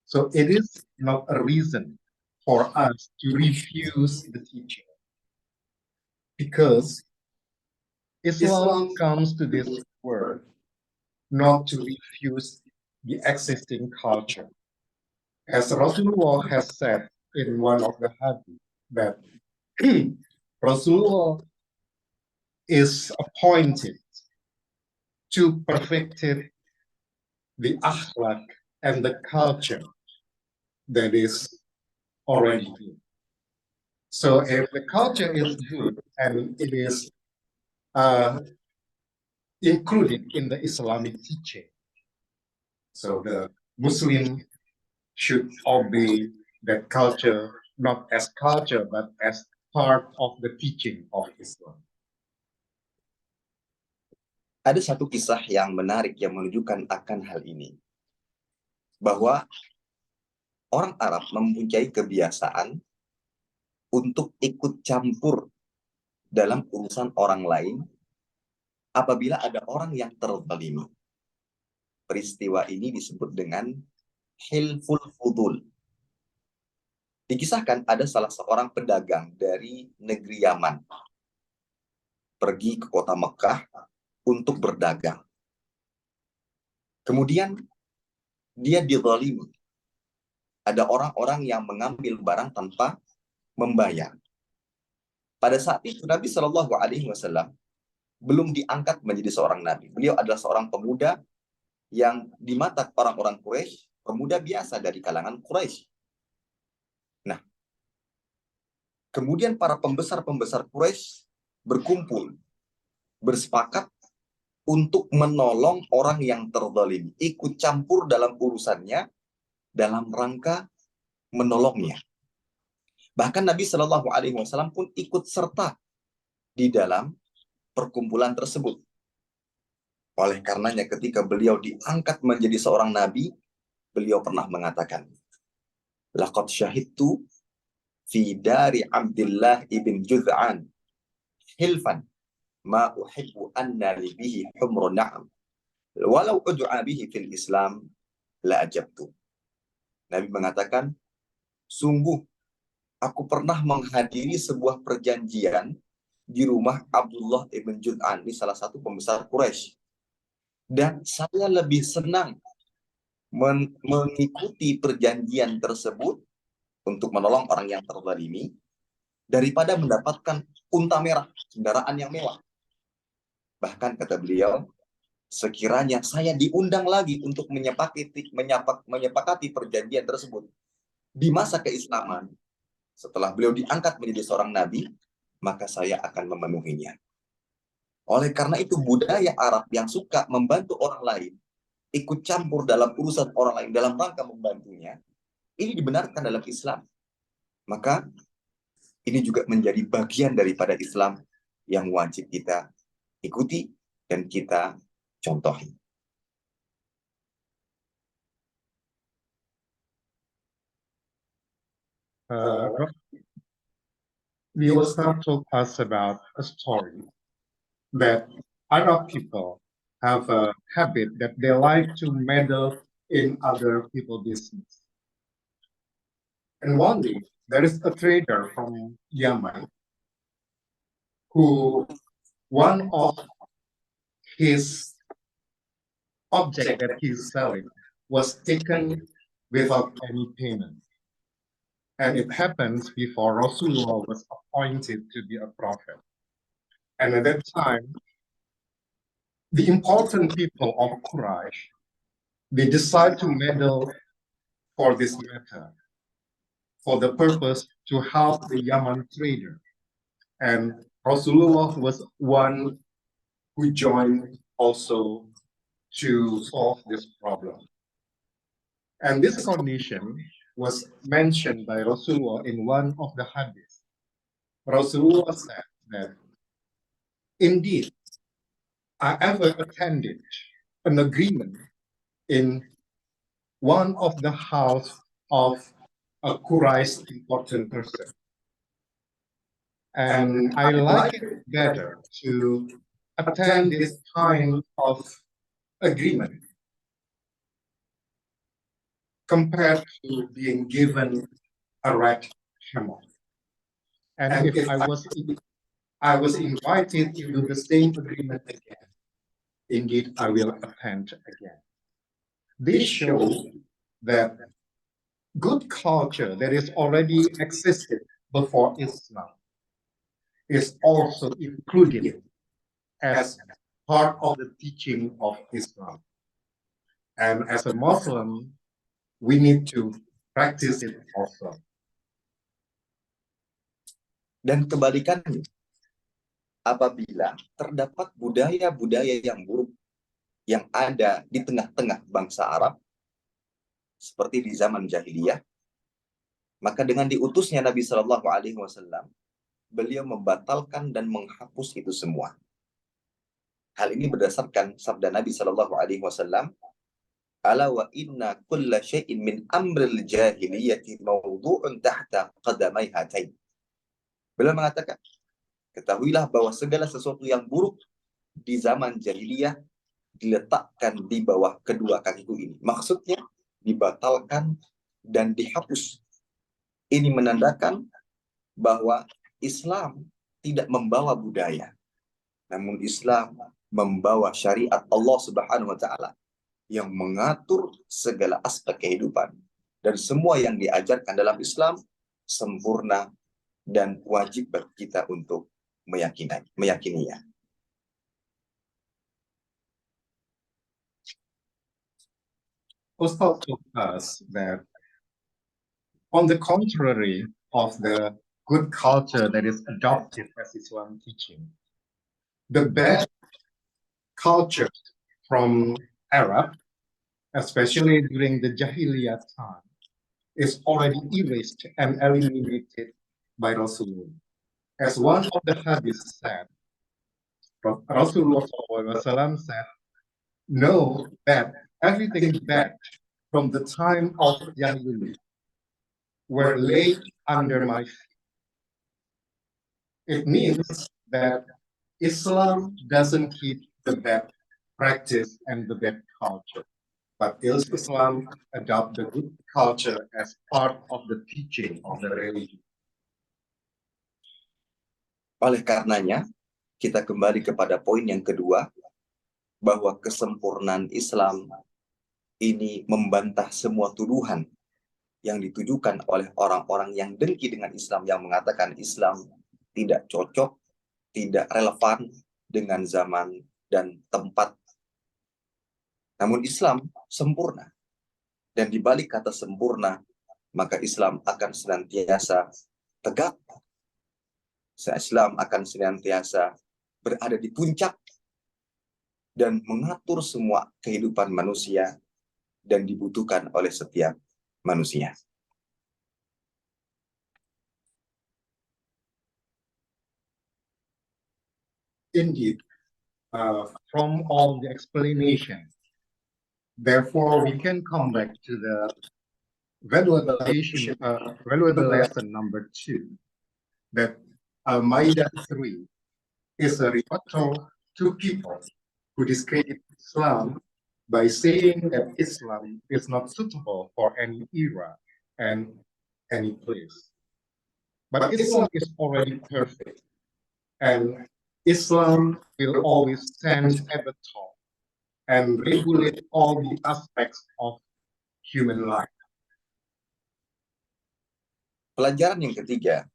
so it is not a reason for us to refuse the teaching. Because Islam comes to this world not to refuse the existing culture. As Rasulullah has said in one of the hadith, that Rasulullah is appointed to perfect the akhlaq and the culture that is already good. So if the culture is good and it is included in the Islamic teaching, so the Muslim should obey that culture, not as culture, but as part of the teaching of Islam. Ada satu kisah yang menarik yang menunjukkan akan hal ini. Bahwa orang Arab mempunyai kebiasaan untuk ikut campur dalam urusan orang lain apabila ada orang yang terzalimi. Peristiwa ini disebut dengan hilful fudul. Dikisahkan ada salah seorang pedagang dari negeri Yaman pergi ke kota Mekah untuk berdagang. Kemudian dia dizalimi Ada orang-orang yang mengambil barang tanpa membayar. Pada saat itu Nabi Shallallahu Alaihi Wasallam belum diangkat menjadi seorang nabi. Beliau adalah seorang pemuda yang di mata orang-orang Quraisy, pemuda biasa dari kalangan Quraisy. Nah, kemudian para pembesar-pembesar Quraisy berkumpul, bersepakat untuk menolong orang yang terzalimi, ikut campur dalam urusannya dalam rangka menolongnya. Bahkan Nabi Shallallahu Alaihi Wasallam pun ikut serta di dalam perkumpulan tersebut. Oleh karenanya ketika beliau diangkat menjadi seorang nabi, beliau pernah mengatakan, laqad syahidtu fi dari Abdullah ibn Juz'an hilfan ma uhibbu anna li bihi humrun na'am walau ud'a bihi fil Islam la ajabtu. Nabi mengatakan, sungguh aku pernah menghadiri sebuah perjanjian di rumah Abdullah ibn Juz'an, ini salah satu pembesar Quraisy. Dan saya lebih senang mengikuti perjanjian tersebut untuk menolong orang yang terzalimi daripada mendapatkan unta merah, kendaraan yang mewah. Bahkan kata beliau, sekiranya saya diundang lagi untuk menyepakati perjanjian tersebut di masa keislaman, setelah beliau diangkat menjadi seorang nabi, maka saya akan memenuhinya. Oleh karena itu budaya Arab yang suka membantu orang lain, ikut campur dalam urusan orang lain dalam rangka membantunya, ini dibenarkan dalam Islam. Maka ini juga menjadi bagian daripada Islam yang wajib kita ikuti dan kita contohi. The Ustaz told us about a story that Arab people have a habit that they like to meddle in other people's business. And one day, there is a trader from Yemen who one of his object that he's selling was taken without any payment. And it happens before Rasulullah was appointed to be a prophet. And at that time, the important people of Quraysh, they decide to meddle for this matter, for the purpose to help the Yaman trader. And Rasulullah was one who joined also to solve this problem. And this condition was mentioned by Rasulullah in one of the hadiths. Rasulullah said that, indeed, I ever attended an agreement in one of the house of a Quraysh important person. And I like it better to attend this kind of agreement compared to being given a red camel. And if I was invited to do the same agreement again, indeed I will attend again. This shows that good culture that is already existed before Islam is also included as part of the teaching of Islam. And as a Muslim, we need to practice it also. Dan kebalikannya, apabila terdapat budaya-budaya yang buruk yang ada di tengah-tengah bangsa Arab, seperti di zaman jahiliyah, maka dengan diutusnya Nabi Shallallahu Alaihi Wasallam, beliau membatalkan dan menghapus itu semua. Hal ini berdasarkan sabda Nabi Shallallahu Alaihi Wasallam, ala wa inna kulla syai'in min amril jahiliyati mawdu'un tahta qadamai hatain. Beliau mengatakan, ketahuilah bahwa segala sesuatu yang buruk di zaman jahiliyah diletakkan di bawah kedua kakiku ini. Maksudnya dibatalkan dan dihapus. Ini menandakan bahwa Islam tidak membawa budaya, namun Islam membawa syariat Allah Subhanahu wa Ta'ala yang mengatur segala aspek kehidupan Dan semua yang diajarkan dalam Islam sempurna dan wajib bagi kita untuk meyakininya. Also told us that on the contrary of the good culture that is adopted as Islam teaching, the bad culture from Arab, especially during the Jahiliyah time, is already erased and eliminated by Rasulullah. As one of the hadiths said, Rasulullah SAW said, know that everything bad from the time of Jahiliyah were laid under my feet. It means that Islam doesn't keep the bad practice and the bad culture, but Islam adopt the good culture as part of the teaching of the religion. Oleh karenanya, kita kembali kepada poin yang kedua, bahwa kesempurnaan Islam ini membantah semua tuduhan yang ditujukan oleh orang-orang yang dengki dengan Islam, yang mengatakan Islam tidak cocok, tidak relevan dengan zaman dan tempat. Namun Islam sempurna. Dan di balik kata sempurna, maka Islam akan senantiasa tegak. Islam akan senantiasa berada di puncak dan mengatur semua kehidupan manusia dan dibutuhkan oleh setiap manusia. Indeed, from all the explanation, therefore we can come back to the valuable lesson number 2, that Al-Maidah 3 is a rebuttal to people who discredit Islam by saying that Islam is not suitable for any era and any place. But Islam is already perfect, and Islam will always stand at the top and regulate all the aspects of human life. Pelajaran yang ketiga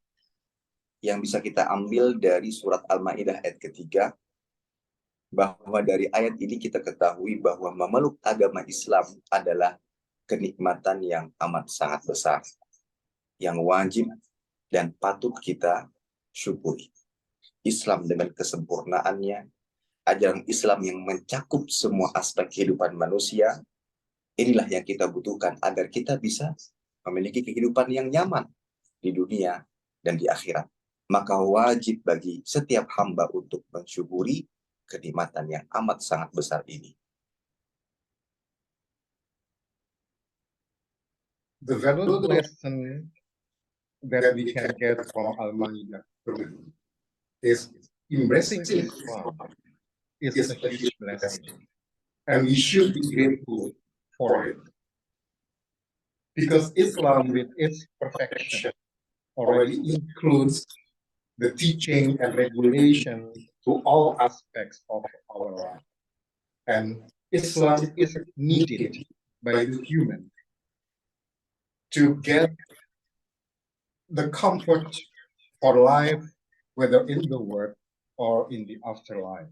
yang bisa kita ambil dari surat Al-Maidah ayat ketiga, bahwa dari ayat ini kita ketahui bahwa memeluk agama Islam adalah kenikmatan yang amat sangat besar, yang wajib dan patut kita syukuri. Islam dengan kesempurnaannya, ajaran Islam yang mencakup semua aspek kehidupan manusia, inilah yang kita butuhkan agar kita bisa memiliki kehidupan yang nyaman di dunia dan di akhirat. Maka wajib bagi setiap hamba untuk mensyukuri kenikmatan yang amat sangat besar ini. The valuable lesson that we can get from Al-Maidah is embracing Islam is a huge blessing, and we should be grateful for it. Because Islam, with its perfection, already includes the teaching and regulation to all aspects of our life. And Islam is needed by the human to get the comfort for life, whether in the world or in the afterlife.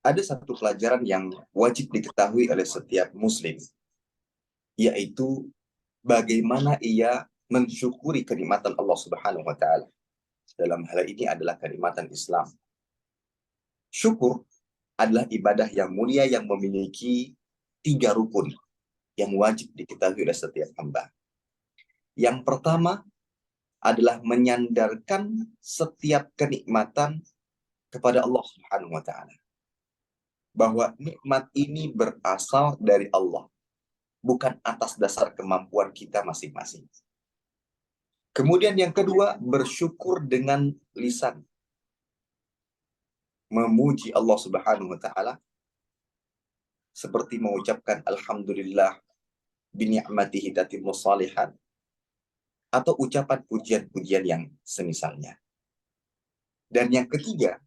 Ada satu pelajaran yang wajib diketahui oleh setiap muslim, yaitu bagaimana ia mensyukuri kenikmatan Allah Subhanahu wa taala. Dalam hal ini adalah kenikmatan Islam. Syukur adalah ibadah yang mulia yang memiliki 3 rukun yang wajib diketahui oleh setiap hamba. Yang pertama adalah menyandarkan setiap kenikmatan kepada Allah Subhanahu wa taala. Bahwa nikmat ini berasal dari Allah, bukan atas dasar kemampuan kita masing-masing. Kemudian yang kedua, bersyukur dengan lisan. Memuji Allah Subhanahu wa taala seperti mengucapkan alhamdulillah bi ni'matihi tatimmu shalihat, atau ucapan pujian-pujian yang semisalnya. Dan yang ketiga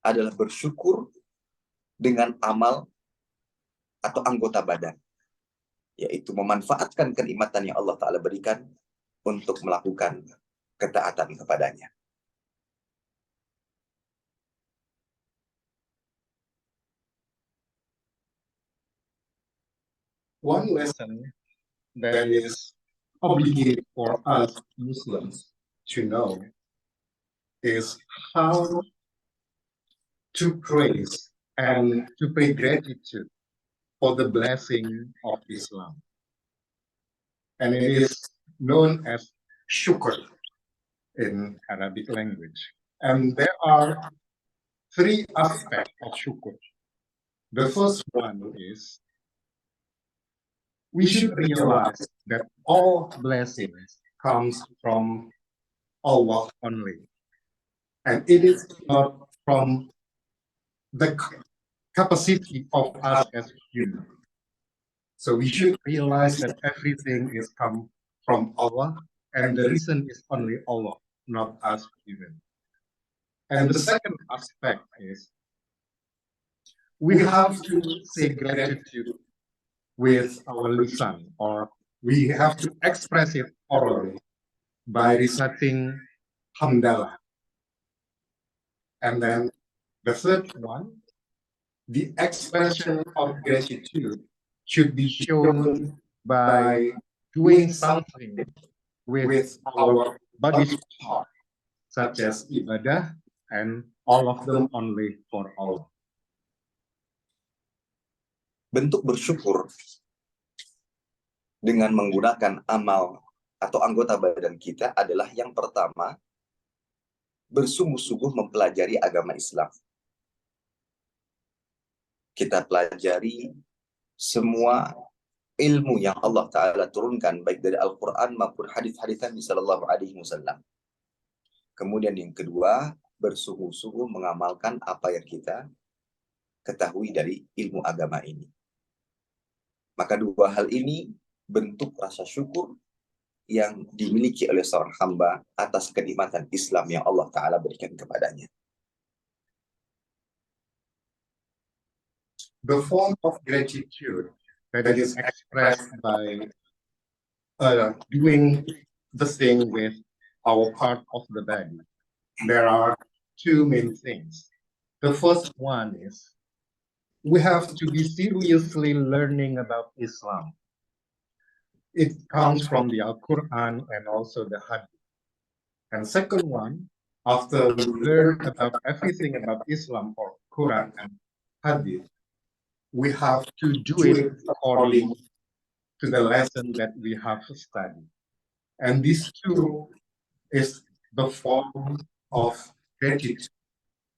adalah bersyukur dengan amal atau anggota badan, yaitu memanfaatkan kenikmatan yang Allah Ta'ala berikan untuk melakukan ketaatan kepadanya. One lesson that is obligated for us Muslims to know is how to praise and to pay gratitude for the blessing of Islam. And it is known as shukr in Arabic language. And there are three aspects of shukr. The first one is we should realize that all blessings comes from Allah only. And it is not from the capacity of us as humans. So we should realize that everything is come from Allah, and the reason is only Allah, not us human. And the second aspect is we have to say gratitude with our lisan, or we have to express it orally by reciting hamdalah. And then the third one, the expression of gratitude should be shown by doing something with our body's part, such as ibadah, and all of them only for Allah. Bentuk bersyukur dengan menggunakan amal atau anggota badan kita adalah yang pertama, bersungguh-sungguh mempelajari agama Islam. Kita pelajari semua ilmu yang Allah Ta'ala turunkan, baik dari Al-Quran maupun hadis-hadis Nabi Sallallahu Alaihi Wasallam. Kemudian yang kedua, bersungguh-sungguh mengamalkan apa yang kita ketahui dari ilmu agama ini. Maka dua hal ini bentuk rasa syukur yang dimiliki oleh seorang hamba atas kenikmatan Islam yang Allah Ta'ala berikan kepadanya. The form of gratitude that is expressed by doing the thing with our part of the body. There are two main things. The first one is we have to be seriously learning about Islam. It comes from the Al-Quran and also the Hadith. And second one, after we learn about everything about Islam or Quran and Hadith, we have to do it according to the lesson that we have studied. And these two is the form of gratitude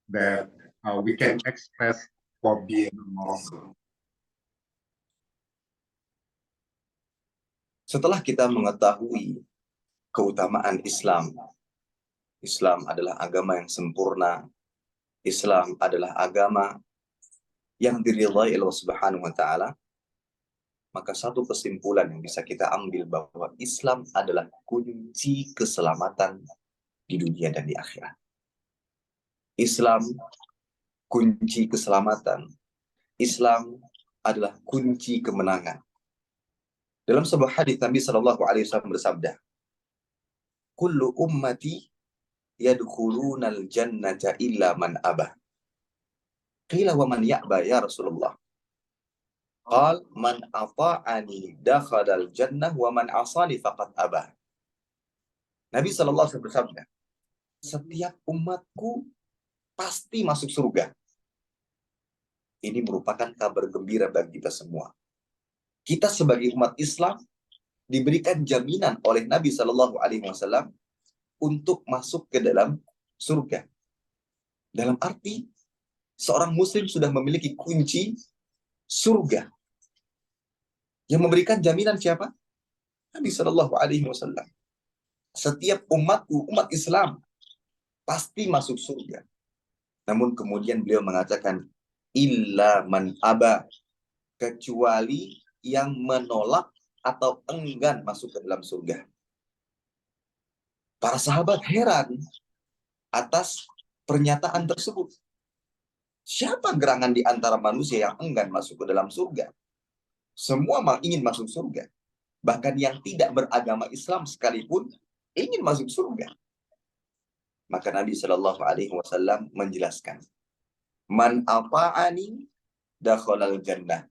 that we can express for being a Muslim. Setelah kita mengetahui keutamaan Islam, Islam adalah agama yang sempurna, Islam adalah agama yang diridhai Allah Subhanahu wa Ta'ala, maka satu kesimpulan yang bisa kita ambil bahwa Islam adalah kunci keselamatan di dunia dan di akhirat. Islam kunci keselamatan. Islam adalah kunci kemenangan. Dalam sebuah hadis Nabi Shallallahu Alaihi Wasallam bersabda, "Kullu ummati yadkhulunal jannata illa man abah." Qila wa man ya'ba ya Rasulullah? Qal man ata'ani dakhalal jannah wa man asani faqad abah. Nabi sallallahu alaihi wasallam bersabda, setiap umatku pasti masuk surga. Ini merupakan kabar gembira bagi kita semua. Kita sebagai umat Islam diberikan jaminan oleh Nabi sallallahu alaihi wasallam untuk masuk ke dalam surga. Dalam arti seorang muslim sudah memiliki kunci surga. Yang memberikan jaminan siapa? Nabi Shallallahu Alaihi Wasallam. Setiap umatku, umat Islam, pasti masuk surga. Namun kemudian beliau mengatakan, illa man aba, kecuali yang menolak atau enggan masuk ke dalam surga. Para sahabat heran atas pernyataan tersebut. Siapa gerangan di antara manusia yang enggan masuk ke dalam surga? Semua ingin masuk surga. Bahkan yang tidak beragama Islam sekalipun ingin masuk surga. Maka Nabi Shallallahu Alaihi Wasallam menjelaskan, man ata'ani dakhalal jannah,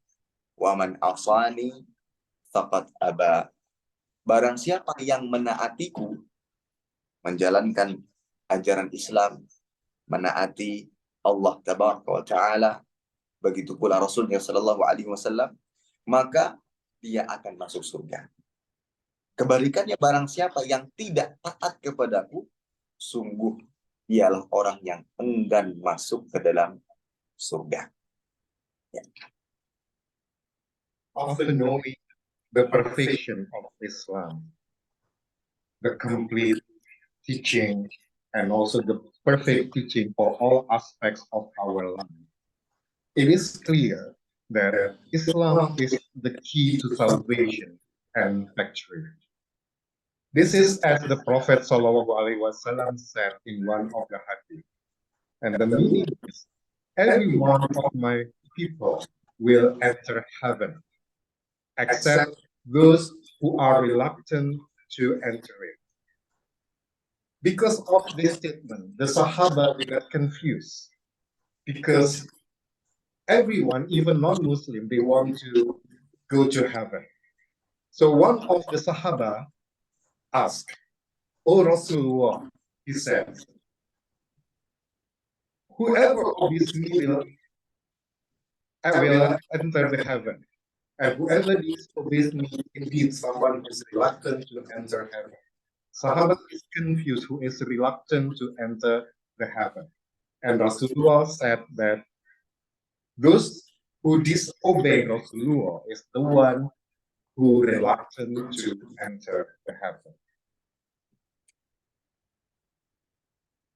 wa man asani faqad aba. Barang siapa yang menaatiku, menjalankan ajaran Islam, menaati Allah Tabaraka wa Ta'ala, begitu pula Rasulnya Shallallahu Alaihi Wasallam, maka dia akan masuk surga. Kebalikannya, barang siapa yang tidak taat kepadaku, sungguh ialah orang yang enggan masuk ke dalam surga. Ya. After knowing the perfection of Islam, the complete teaching, and also the perfect teaching for all aspects of our life, it is clear that Islam is the key to salvation and victory. This is as the Prophet ﷺ said in one of the hadith. And the meaning is, every one of my people will enter heaven, except those who are reluctant to enter it. Because of this statement, the Sahaba were not confused, because everyone, even non-Muslim, they want to go to heaven. So one of the Sahaba asked, "O Rasulullah," he said, "whoever obeys me will enter the heaven, and whoever disobeys me, indeed someone who is reluctant to enter heaven." Sahabat is confused who is reluctant to enter the heaven. And Rasulullah said that those who disobey Rasulullah is the one who reluctant to enter the heaven.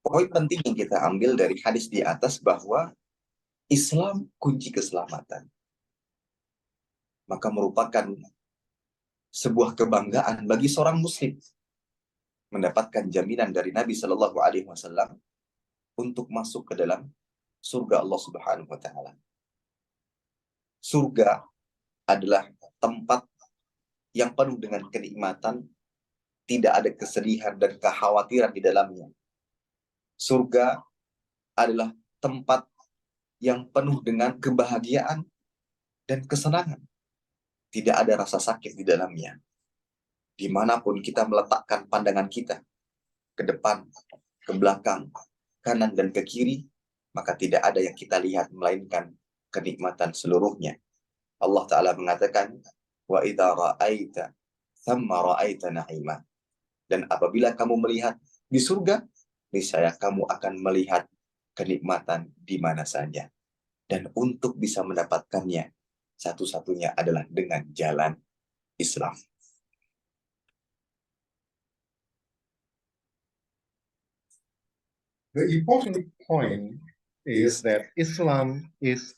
Poin penting yang kita ambil dari hadis di atas bahwa Islam kunci keselamatan. Maka merupakan sebuah kebanggaan bagi seorang muslim mendapatkan jaminan dari Nabi Shallallahu Alaihi Wasallam untuk masuk ke dalam surga Allah Subhanahu Wa Taala. Surga adalah tempat yang penuh dengan kenikmatan, tidak ada kesedihan dan kekhawatiran di dalamnya. Surga adalah tempat yang penuh dengan kebahagiaan dan kesenangan. Tidak ada rasa sakit di dalamnya. Dimanapun kita meletakkan pandangan kita, ke depan, ke belakang, kanan dan ke kiri, maka tidak ada yang kita lihat melainkan kenikmatan seluruhnya. Allah Ta'ala mengatakan, wa idza ra'aita thamma ra'aita na'ima. Dan apabila kamu melihat di surga, niscaya kamu akan melihat kenikmatan di mana saja. Dan untuk bisa mendapatkannya, satu-satunya adalah dengan jalan Islam. The important point is that Islam is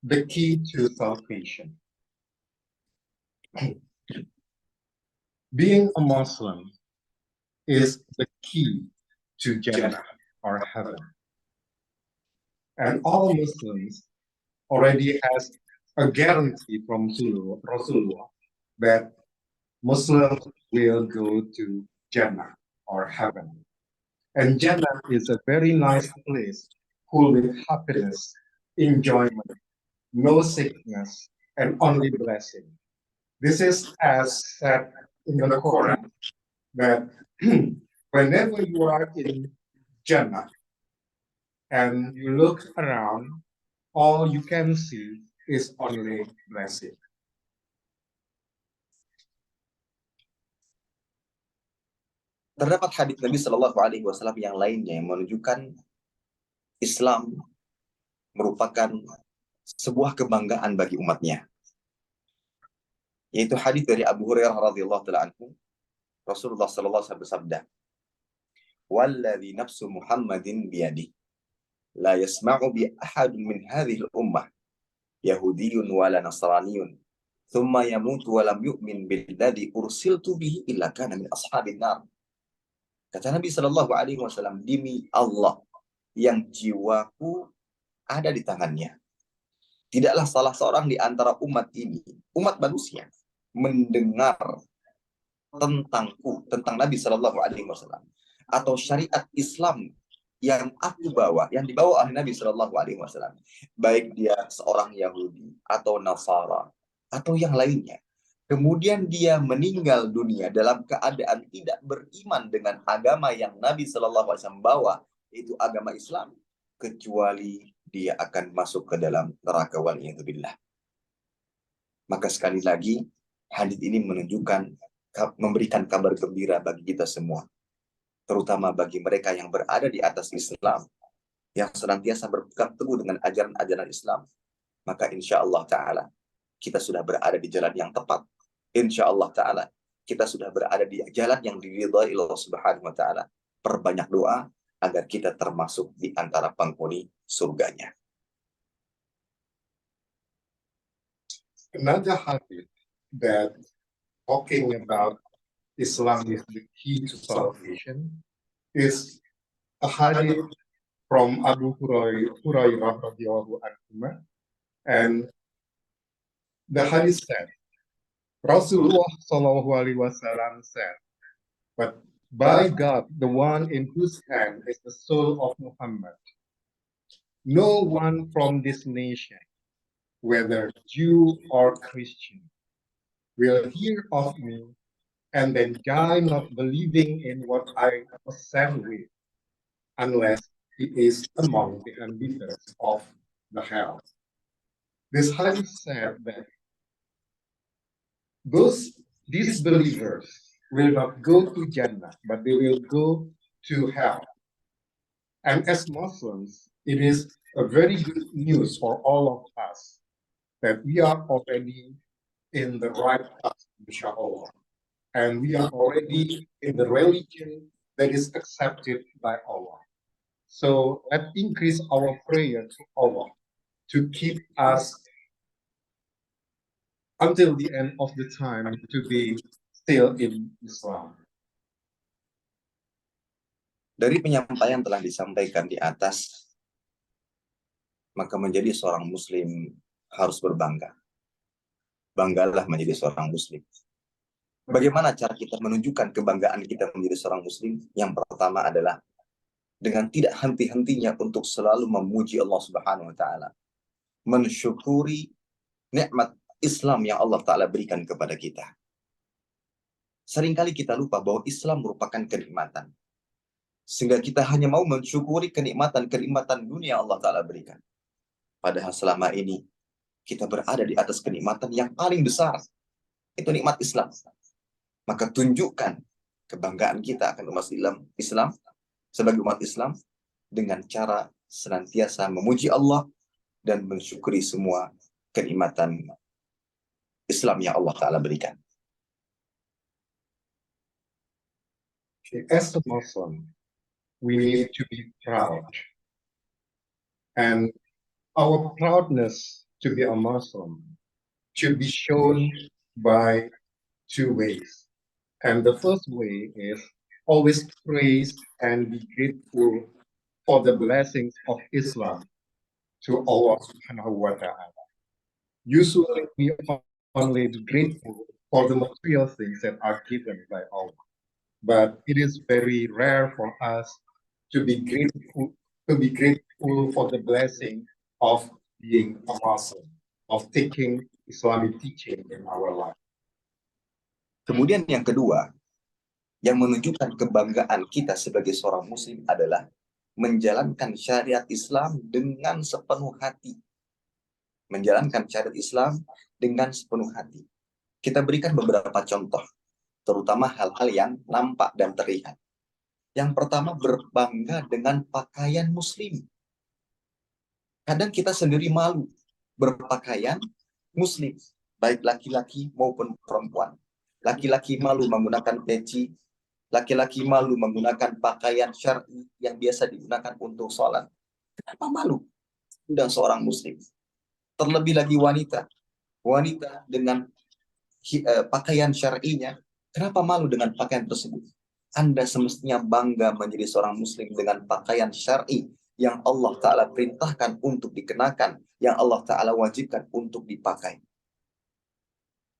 the key to salvation. Being a Muslim is the key to Jannah or heaven. And all Muslims already has a guarantee from Rasulullah that Muslims will go to Jannah or heaven. And Jannah is a very nice place full with happiness, enjoyment, no sickness, and only blessing. This is as said in the Quran that whenever you are in Jannah and you look around, all you can see is only blessing. Terdapat hadis Nabi Shallallahu Alaihi Wasallam yang lainnya yang menunjukkan Islam merupakan sebuah kebanggaan bagi umatnya. Yaitu hadis dari Abu Hurairah radhiyallahu taala anhu, Rasulullah sallallahu alaihi wasallam bersabda, "Walladzi nafsu Muhammadin biyadihi, la yasma'u bi ahadin min hadhihi al-ummah, yahudiyyun wala nasraniyyun, thumma yamutu wa lam yu'min billadzi ursiltu bihi illa kana min ashabin nar." Kata Nabi Shallallahu Alaihi Wasallam, demi Allah yang jiwaku ada di tangannya, Tidaklah salah seorang di antara umat ini, umat manusia, mendengar tentang Nabi Shallallahu Alaihi Wasallam atau syariat Islam yang aku bawa, yang dibawa oleh Nabi Shallallahu Alaihi Wasallam, baik dia seorang Yahudi atau Nasara atau yang lainnya, kemudian dia meninggal dunia dalam keadaan tidak beriman dengan agama yang Nabi Shallallahu Alaihi Wasallam bawa, yaitu agama Islam, kecuali dia akan masuk ke dalam neraka, waliyadzubillah. Maka sekali lagi, hadis ini menunjukkan, memberikan kabar gembira bagi kita semua, terutama bagi mereka yang berada di atas Islam, yang senantiasa berpegang teguh dengan ajaran-ajaran Islam. Maka insya Allah Ta'ala kita sudah berada di jalan yang tepat. Insya Allah Ta'ala kita sudah berada di jalan yang diridhai Allah Subhanahu Wa Ta'ala. Perbanyak doa agar kita termasuk di antara penghuni surganya. Another hadith that talking about Islam is the key to salvation is a hadith from Abu Hurairah radhiyallahu anhu, and the hadith said, Rasulullah sallallahu alaihi wasallam said, "But by God, the one in whose hand is the soul of Muhammad, no one from this nation, whether Jew or Christian, will hear of me and then die not believing in what I was sent with, unless he is among the unbelievers of the hell." This hadith said that these believers will not go to Jannah, but they will go to hell. And as Muslims, it is a very good news for all of us that we are already in the right path, inshallah. And we are already in the religion that is accepted by Allah. So let's increase our prayer to Allah to keep us until the end of the time to be still in Islam. Dari penyampaian telah disampaikan di atas, maka menjadi seorang muslim harus berbangga. Banggalah menjadi seorang muslim. Bagaimana cara kita menunjukkan kebanggaan kita menjadi seorang muslim? Yang pertama adalah dengan tidak henti-hentinya untuk selalu memuji Allah Subhanahu wa Ta'ala, mensyukuri nikmat Islam yang Allah Ta'ala berikan kepada kita. Seringkali kita lupa bahwa Islam merupakan kenikmatan, sehingga kita hanya mau mensyukuri kenikmatan dunia Allah Ta'ala berikan. Padahal selama ini kita berada di atas kenikmatan yang paling besar, itu nikmat Islam. Maka tunjukkan kebanggaan kita akan umat Islam sebagai umat Islam dengan cara senantiasa memuji Allah dan mensyukuri semua kenikmatan Islam yang Allah Ta'ala berikan. As a Muslim, we need to be proud. And our proudness to be a Muslim should be shown by two ways. And the first way is always praise and be grateful for the blessings of Islam to Allah Subhanahu wa Ta'ala. Usually we are only grateful for the material things that are given by Allah. But it is very rare for us to be grateful for the blessing of being a Muslim, of taking Islamic teaching in our life. Kemudian yang kedua, yang menunjukkan kebanggaan kita sebagai seorang muslim adalah menjalankan syariat Islam dengan sepenuh hati. Menjalankan syariat Islam dengan sepenuh hati. Kita berikan beberapa contoh, terutama hal-hal yang nampak dan terlihat. Yang pertama, berbangga dengan pakaian muslim. Kadang kita sendiri malu berpakaian muslim, baik laki-laki maupun perempuan. Laki-laki malu menggunakan peci, laki-laki malu menggunakan pakaian syar'i yang biasa digunakan untuk sholat. Kenapa malu? Sudah seorang muslim. Terlebih lagi wanita dengan pakaian syar'inya, kenapa malu dengan pakaian tersebut? Anda semestinya bangga menjadi seorang muslim dengan pakaian syar'i yang Allah Ta'ala perintahkan untuk dikenakan, yang Allah Ta'ala wajibkan untuk dipakai.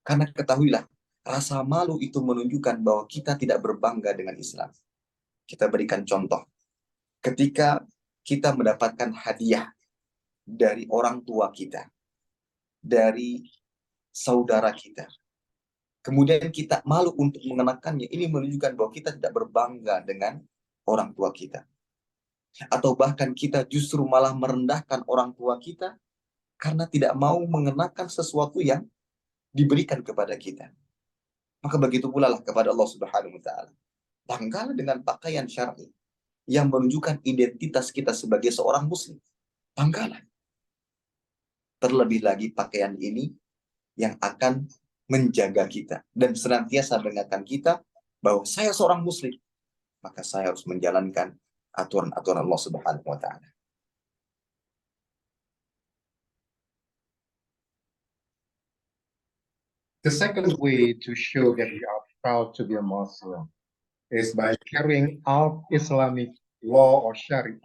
Karena ketahuilah, rasa malu itu menunjukkan bahwa kita tidak berbangga dengan Islam. Kita berikan contoh. Ketika kita mendapatkan hadiah dari orang tua kita, dari saudara kita, kemudian kita malu untuk mengenakannya, ini menunjukkan bahwa kita tidak berbangga dengan orang tua kita. Atau bahkan kita justru malah merendahkan orang tua kita karena tidak mau mengenakan sesuatu yang diberikan kepada kita. Maka begitu pula lah kepada Allah Subhanahu wa Ta'ala. Banggalah dengan pakaian syar'i yang menunjukkan identitas kita sebagai seorang muslim. Banggalah. Terlebih lagi pakaian ini yang akan menjaga kita dan senantiasa mengingatkan kita bahwa saya seorang muslim, maka saya harus menjalankan aturan-aturan Allah Subhanahu wa Ta'ala. The second way to show that we are proud to be a Muslim is by carrying out Islamic law or Sharia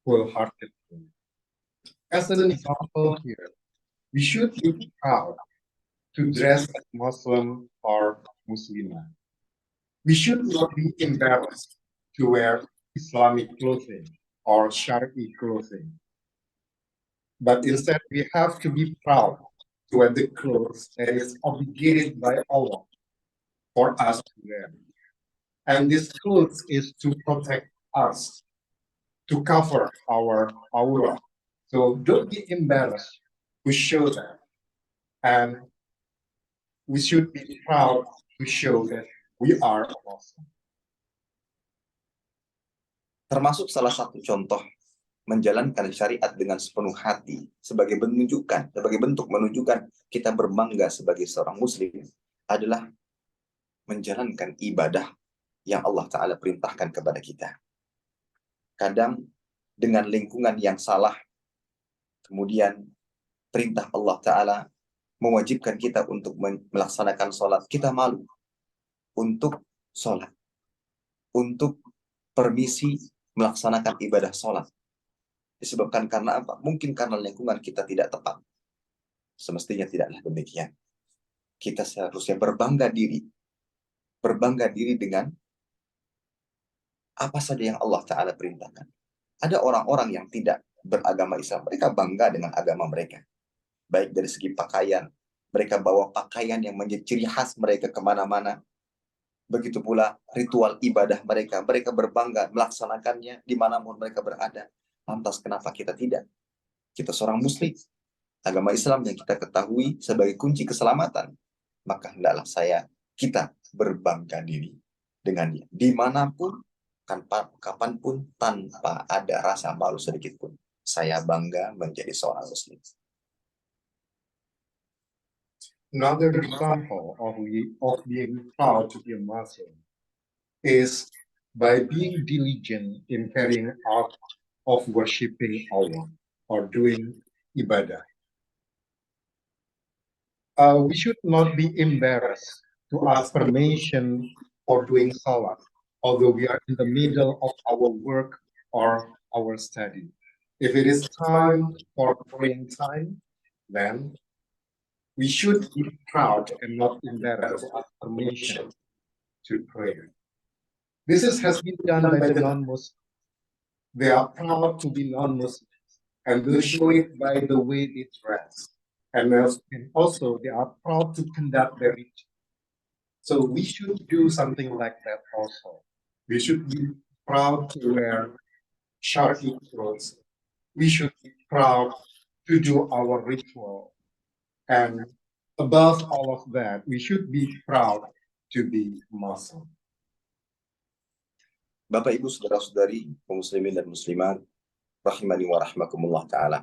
wholeheartedly. As an example here, we should be proud to dress as Muslim or Muslimah. We should not be embarrassed to wear Islamic clothing or Shari'i clothing. But instead, we have to be proud to wear the clothes that is obligated by Allah for us to wear. And this clothes is to protect us, to cover our aura. So don't be embarrassed to show that. And we should be proud to show that we are Muslim. Termasuk salah satu contoh menjalankan syariat dengan sepenuh hati sebagai bentuk menunjukkan kita berbangga sebagai seorang muslim adalah menjalankan ibadah yang Allah Ta'ala perintahkan kepada kita. Kadang dengan lingkungan yang salah, kemudian perintah Allah Ta'ala mewajibkan kita untuk melaksanakan sholat, kita malu untuk sholat, untuk permisi melaksanakan ibadah sholat. Disebabkan karena apa? Mungkin karena lingkungan kita tidak tepat. Semestinya tidaklah demikian. Kita seharusnya berbangga diri dengan apa saja yang Allah Ta'ala perintahkan. Ada orang-orang yang tidak beragama Islam, mereka bangga dengan agama mereka. Baik dari segi pakaian, mereka bawa pakaian yang menjadi ciri khas mereka kemana-mana. Begitu pula ritual ibadah mereka, mereka berbangga melaksanakannya dimanapun mereka berada. Lantas kenapa kita tidak? Kita seorang muslim, agama Islam yang kita ketahui sebagai kunci keselamatan. Maka hendaklah kita berbangga diri dengannya. Dimanapun, kapanpun, tanpa ada rasa malu sedikit pun. Saya bangga menjadi seorang muslim. Another example of being proud to be a Muslim is by being diligent in carrying out of worshiping Allah or doing ibadah. We should not be embarrassed to ask permission for doing salat, although we are in the middle of our work or our study. If it is time for praying time, then we should be proud and not embarrassed to ask permission to pray. This has been done by the non-Muslims. They are proud to be non-Muslims, and they show it by the way they dress. And also, they are proud to conduct their ritual. So we should do something like that also. We should be proud to wear Shari'i clothes. We should be proud to do our ritual. And above all of that, we should be proud to be Muslim. Bapak, Ibu, saudara-saudari, kaum muslimin dan muslimat, rahimani wa rahmakumullah ta'ala.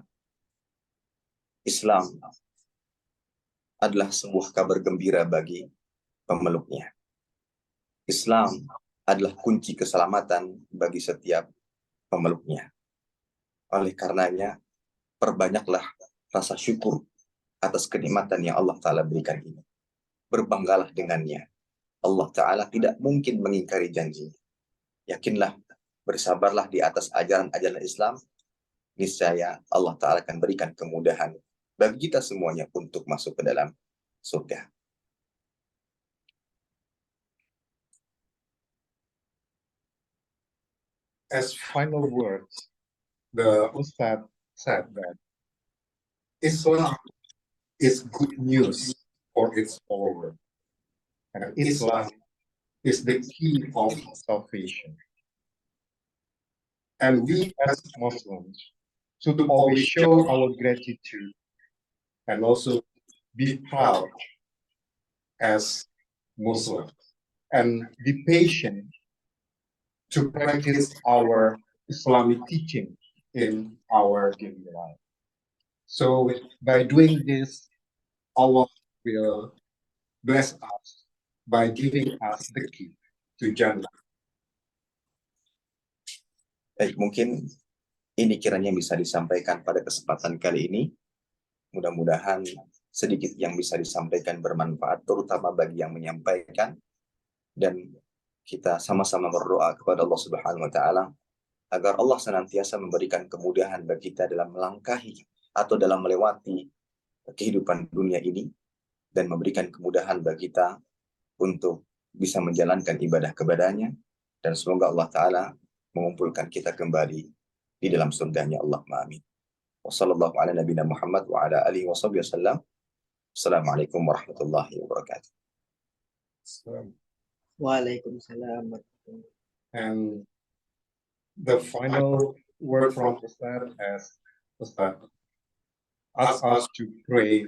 Islam adalah sebuah kabar gembira bagi pemeluknya. Islam adalah kunci keselamatan bagi setiap pemeluknya. Oleh karenanya, perbanyaklah rasa syukur atas kenikmatan yang Allah Ta'ala berikan ini. Berbanggalah dengannya. Allah Ta'ala tidak mungkin mengingkari janjinya. Yakinlah, bersabarlah di atas ajaran-ajaran Islam, niscaya Allah Ta'ala akan berikan kemudahan bagi kita semuanya untuk masuk ke dalam surga. As final words, the Ustad said that Islam is good news for its followers, and Islam is the key of salvation. And we as Muslims should always show our gratitude and also be proud as Muslims and be patient to practice our Islamic teaching in our daily life. So by doing this, Allah will bless us by giving us the key to Jannah. Baik, mungkin ini kiranya bisa disampaikan pada kesempatan kali ini. Mudah-mudahan sedikit yang bisa disampaikan bermanfaat, terutama bagi yang menyampaikan. Dan kita sama-sama berdoa kepada Allah Subhanahu wa Ta'ala agar Allah senantiasa memberikan kemudahan bagi kita dalam melangkahi atau dalam melewati kehidupan dunia ini, dan memberikan kemudahan bagi kita untuk bisa menjalankan ibadah kepadanya, dan semoga Allah Ta'ala mengumpulkan kita kembali di dalam surganya. Allahumma amin. Wassallallahu ala nabiyina Muhammad wa ala alihi wa sahbihi wasallam. Assalamualaikum warahmatullahi wabarakatuh. Waalaikumsalam. And the final word from Ustad as Ustad ask us to pray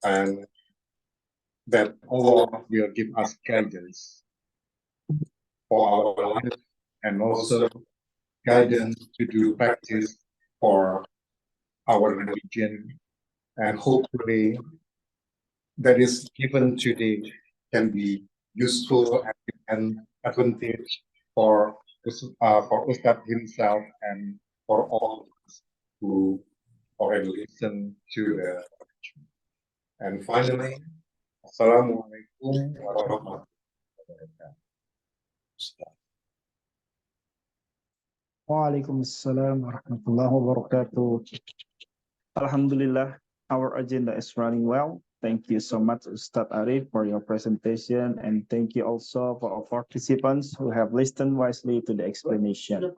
and that Allah will give us guidance for our life and also guidance to do practice for our religion, and hopefully that is given today can be useful and advantage for Ustad himself and for all who already listen to the lecture. And finally, Assalamualaikum warahmatullahi wabarakatuh. Waalaikumsalam warahmatullahi wabarakatuh. Alhamdulillah, our agenda is running well. Thank you so much, Ustad Arif, for your presentation, and thank you also for our participants who have listened wisely to the explanation.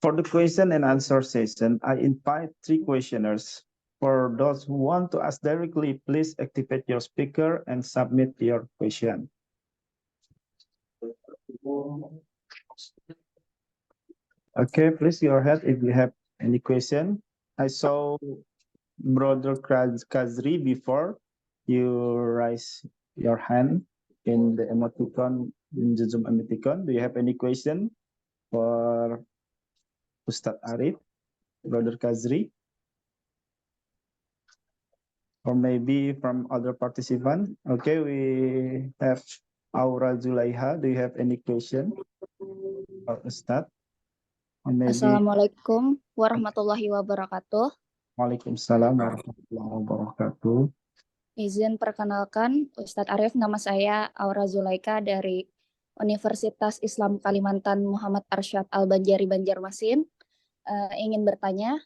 For the question and answer session, I invite 3 questioners. For those who want to ask directly, please activate your speaker and submit your question. Okay, please go ahead if you have any question. I saw Brother Kazri before. You raise your hand in the emoticon, in the Zoom emoticon. Do you have any question for Ustad Arif, Brother Kazri? Or maybe from other participants? Okay, we have Aura Zulaiha. Do you have any question for Ustad? Assalamualaikum warahmatullahi wabarakatuh. Waalaikumsalam warahmatullahi wabarakatuh. Izin perkenalkan, Ustadz Arif, nama saya Aura Zulaika dari Universitas Islam Kalimantan Muhammad Arsyad Al-Banjari Banjarmasin. Ingin bertanya,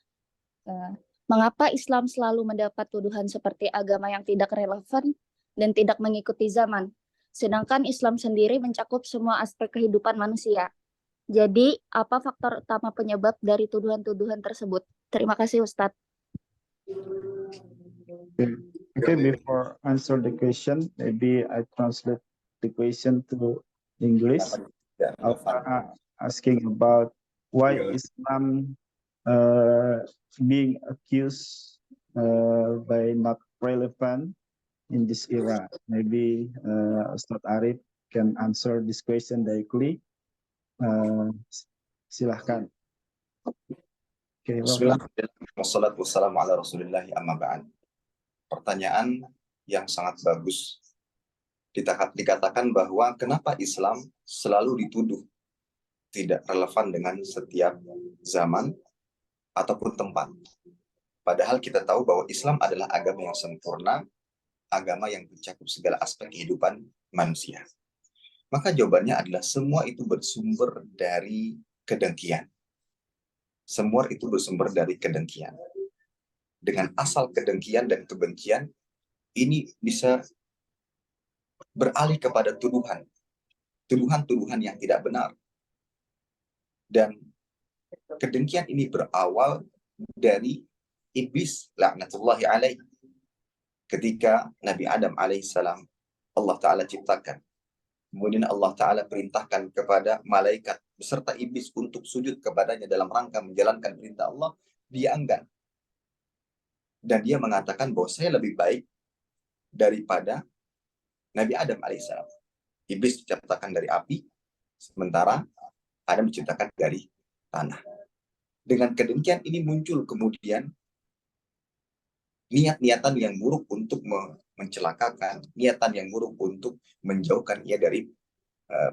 mengapa Islam selalu mendapat tuduhan seperti agama yang tidak relevan dan tidak mengikuti zaman, sedangkan Islam sendiri mencakup semua aspek kehidupan manusia? Jadi, apa faktor utama penyebab dari tuduhan-tuduhan tersebut? Terima kasih, Ustadz. Okay, before answer the question, maybe I translate the question to English. Asking about why Islam being accused by not relevant in this era. Maybe Ustadz Arif can answer this question directly. Silahkan. Wassalatu wassalamu ala rasulillahi amma ba'd. Pertanyaan yang sangat bagus. Dikatakan bahwa kenapa Islam selalu dituduh tidak relevan dengan setiap zaman ataupun tempat. Padahal kita tahu bahwa Islam adalah agama yang sempurna, agama yang mencakup segala aspek kehidupan manusia. Maka jawabannya adalah semua itu bersumber dari kedengkian. Semua itu bersumber dari kedengkian. Dengan asal kedengkian dan kebencian, ini bisa beralih kepada tuduhan. Tuduhan-tuduhan yang tidak benar. Dan kedengkian ini berawal dari iblis, laknatullahi alaih. Ketika Nabi Adam alaihissalam Allah Ta'ala ciptakan. Kemudian Allah Ta'ala perintahkan kepada malaikat beserta iblis untuk sujud kepadanya dalam rangka menjalankan perintah Allah. Dia enggan. Dan dia mengatakan bahwa saya lebih baik daripada Nabi Adam alaihissalam. Iblis diciptakan dari api, sementara Adam diciptakan dari tanah. Dengan kedengkian ini muncul kemudian niat-niatan yang buruk untuk mencelakakan, niatan yang buruk untuk menjauhkan ia dari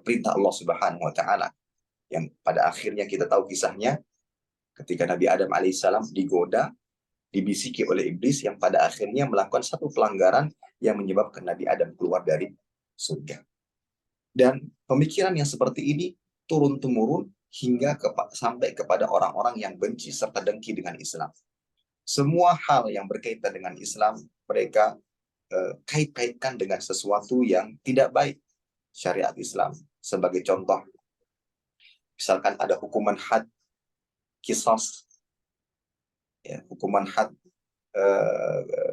perintah Allah Subhanahu wa taala. Yang pada akhirnya kita tahu kisahnya ketika Nabi Adam alaihissalam digoda, dibisiki oleh iblis yang pada akhirnya melakukan satu pelanggaran yang menyebabkan Nabi Adam keluar dari surga. Dan pemikiran yang seperti ini turun-temurun hingga sampai kepada orang-orang yang benci serta dengki dengan Islam. Semua hal yang berkaitan dengan Islam mereka kait-kaitkan dengan sesuatu yang tidak baik. Syariat Islam sebagai contoh, misalkan ada hukuman had, qisas, ya, hukuman had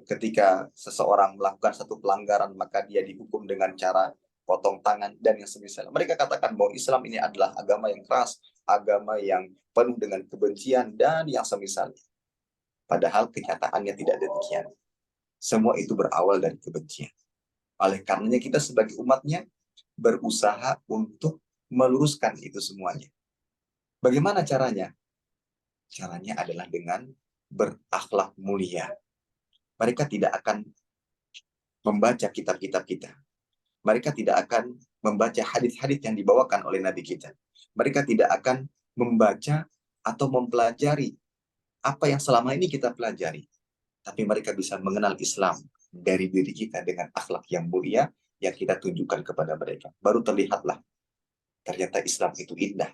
ketika seseorang melakukan satu pelanggaran maka dia dihukum dengan cara potong tangan dan yang semisal. Mereka katakan bahwa Islam ini adalah agama yang keras, agama yang penuh dengan kebencian dan yang semisalnya. Padahal kenyataannya tidak demikian. Semua itu berawal dari kebencian. Oleh karenanya kita sebagai umatnya berusaha untuk meluruskan itu semuanya. Bagaimana caranya? Caranya adalah dengan berakhlak mulia. Mereka tidak akan membaca kitab-kitab kita. Mereka tidak akan membaca hadis-hadis yang dibawakan oleh Nabi kita. Mereka tidak akan membaca atau mempelajari apa yang selama ini kita pelajari. Tapi mereka bisa mengenal Islam dari diri kita dengan akhlak yang mulia yang kita tunjukkan kepada mereka. Baru terlihatlah ternyata Islam itu indah.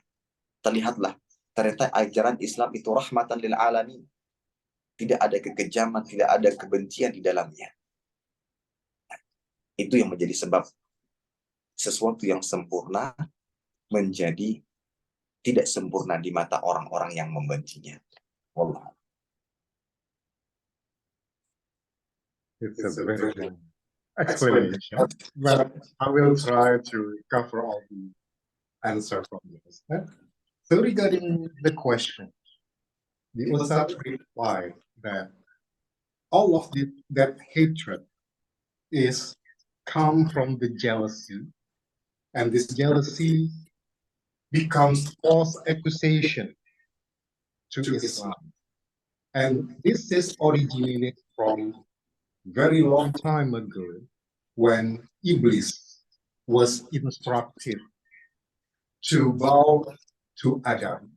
Terlihatlah ternyata ajaran Islam itu rahmatan lil alamin. Tidak ada kekejaman, tidak ada kebencian di dalamnya. Itu yang menjadi sebab sesuatu yang sempurna menjadi tidak sempurna di mata orang-orang yang membencinya. Wallah. It's a very long explanation, but I will try to cover all the answer from this. So regarding the question, the Ustad replied that all of that hatred is come from the jealousy, and this jealousy becomes false accusation to Islam. And this is originated from very long time ago when Iblis was instructed to bow to Adam,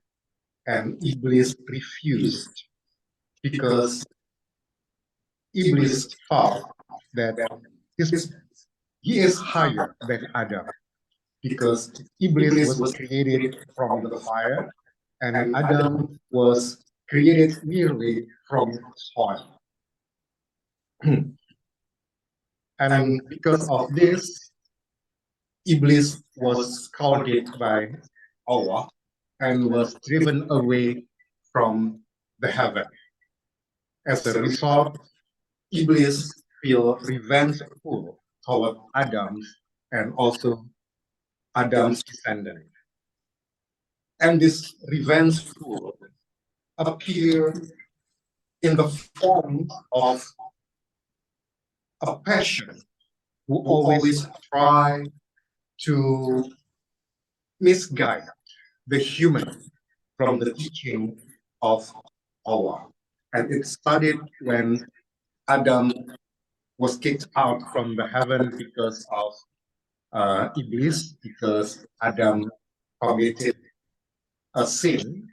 and Iblis refused because Iblis thought that he is higher than Adam, because Iblis was created from the fire and Adam was created merely from soil. And because of this, Iblis was scolded by Allah and was driven away from the heaven. As a result, Iblis feel revengeful toward Adam and also Adam's descendant. And this revengeful appear in the form of a passion who always try to misguide the human from the teaching of Allah. And it started when Adam was kicked out from the heaven because of Iblis, because Adam committed a sin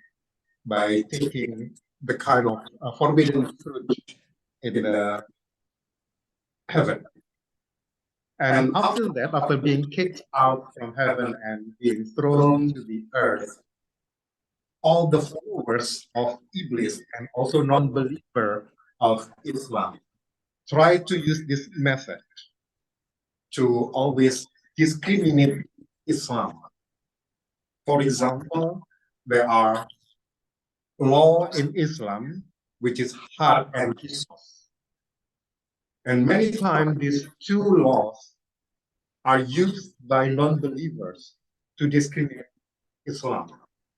by taking the kind of forbidden fruit in the heaven. And after that, after being kicked out from heaven and being thrown to the earth, all the followers of Iblis and also non-believer of Islam try to use this method to always discriminate Islam. For example, there are law in Islam which is had and qisas. And many times these two laws are used by non-believers to discriminate Islam,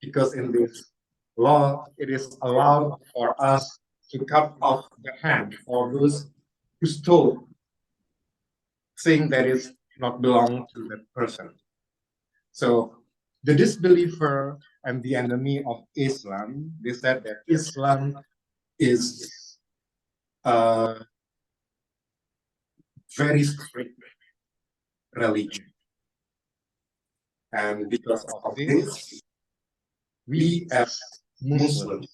because in this law it is allowed for us to cut off the hand for those who stole thing that is not belong to that person. So the disbeliever and the enemy of Islam, they said that Islam is a very strict religion. And because of this, we as Muslims,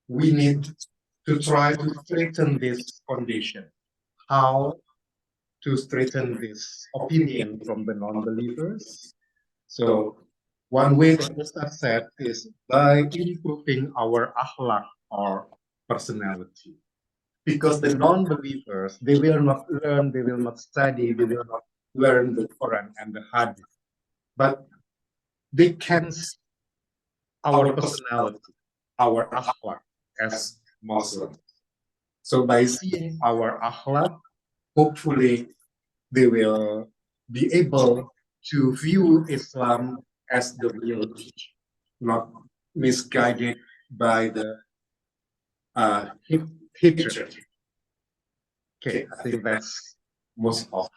we need to try to straighten this condition. How to straighten this opinion from the non-believers? So one way that Ustaz said is by improving our akhlak or personality. Because the non-believers, they will not learn, they will not study, they will not learn the Quran and the Hadith. But they can see our personality, our akhlak as Muslims. So by seeing our akhlak, hopefully they will be able to view Islam as the real teaching, not misguided by the hatred. Okay, I think that's most of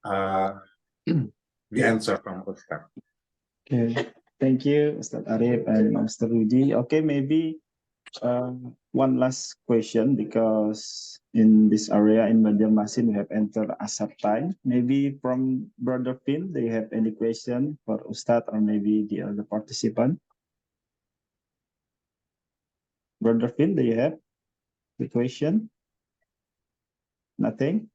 the answer from Ustaz. Okay, thank you, Ustaz Arif and Mr. Rudi. Okay, maybe one last question, because in this area in Banjarmasin we have entered Asar time. Maybe from Brother Finn, do you have any question for Ustaz or maybe the other participant? Brother Finn, do you have the question? Nothing?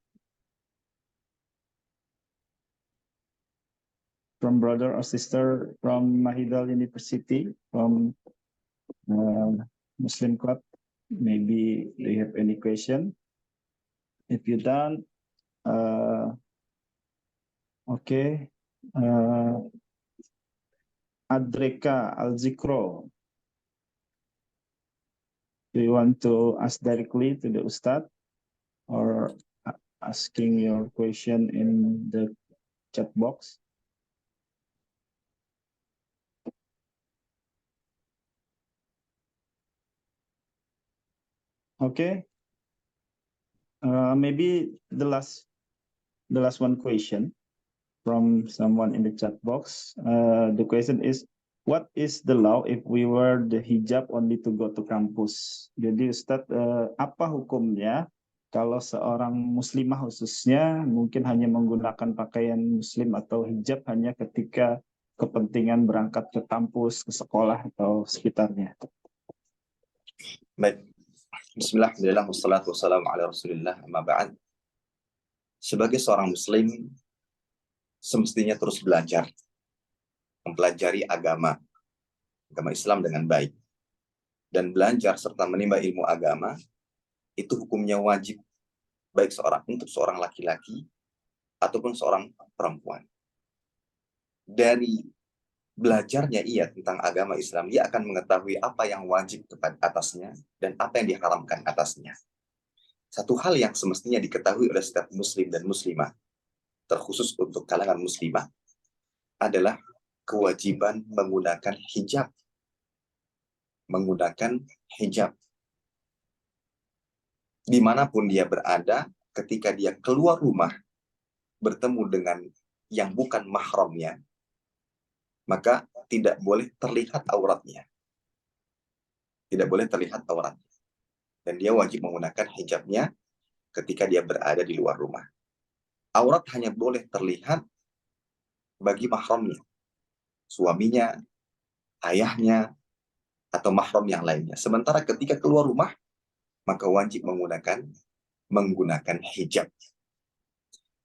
From brother or sister from Mahidol University, from Muslim Club, maybe they have any question? If you don't, okay. Adreka Alzikro, do you want to ask directly to the Ustad or asking your question in the chat box? Okay. Maybe the last one question from someone in the chat box. The question is, what is the law if we wear the hijab only to go to campus? Jadi Ustadz, apa hukumnya kalau seorang muslimah khususnya mungkin hanya menggunakan pakaian muslim atau hijab hanya ketika kepentingan berangkat ke kampus, ke sekolah atau sekitarnya? Baik. Bismillah, alhamdulillah, wassalatu wassalamu ala rasulillah, amma ba'd. Sebagai seorang muslim, semestinya terus belajar, mempelajari agama Islam dengan baik. Dan belajar serta menimba ilmu agama, itu hukumnya wajib, baik untuk seorang laki-laki ataupun seorang perempuan. Dari belajarnya ia tentang agama Islam, dia akan mengetahui apa yang wajib kepada atasnya dan apa yang diharamkan atasnya. Satu hal yang semestinya diketahui oleh setiap muslim dan muslimah, terkhusus untuk kalangan muslimah, adalah kewajiban menggunakan hijab. Menggunakan hijab. Dimanapun dia berada, ketika dia keluar rumah, bertemu dengan yang bukan mahramnya, maka tidak boleh terlihat auratnya. Tidak boleh terlihat auratnya. Dan dia wajib menggunakan hijabnya ketika dia berada di luar rumah. Aurat hanya boleh terlihat bagi mahramnya, suaminya, ayahnya, atau mahram yang lainnya. Sementara ketika keluar rumah, maka wajib menggunakan hijab.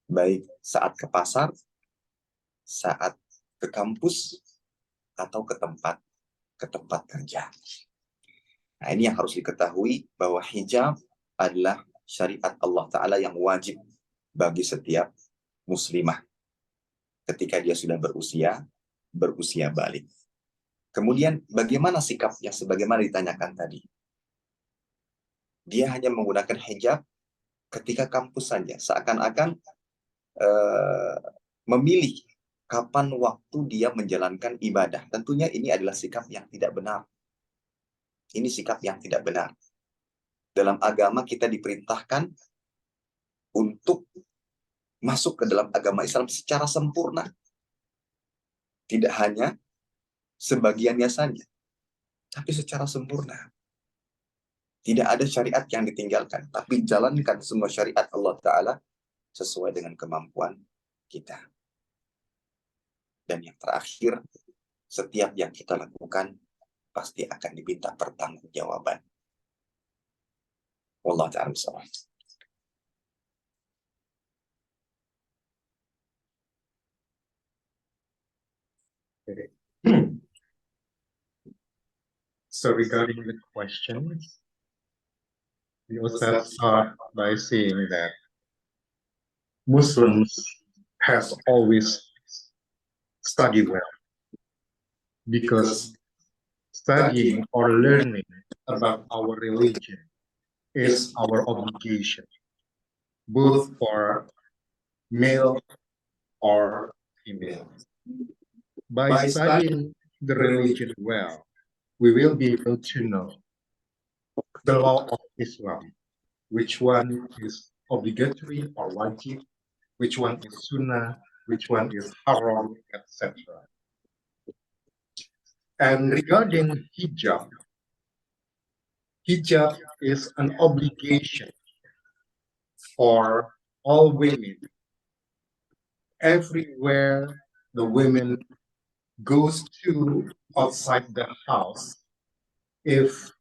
Baik saat ke pasar, saat ke kampus, atau ke tempat ke tempat kerja. Nah, ini yang harus diketahui, bahwa hijab adalah syariat Allah Ta'ala yang wajib bagi setiap muslimah ketika dia sudah berusia balik. Kemudian bagaimana sikapnya sebagaimana ditanyakan tadi? Dia hanya menggunakan hijab ketika kampus saja, seakan-akan memilih kapan waktu dia menjalankan ibadah. Tentunya ini adalah sikap yang tidak benar. Ini sikap yang tidak benar. Dalam agama kita diperintahkan untuk masuk ke dalam agama Islam secara sempurna. Tidak hanya sebagiannya saja, tapi secara sempurna. Tidak ada syariat yang ditinggalkan, tapi jalankan semua syariat Allah Ta'ala sesuai dengan kemampuan kita. Dan yang terakhir, setiap yang kita lakukan pasti akan diminta pertanggungjawaban. Wallahu ta'ala bishawab. Okay. So regarding the questions, the Ustaz start by saying that Muslims has always studied well, because studying or learning about our religion is our obligation, both for male or female. By studying the religion well, we will be able to know the law of Islam, which one is obligatory or wajib, which one is sunnah, which one is haram, etc. And regarding hijab, hijab is an obligation for all women. Everywhere the women goes to outside the house, if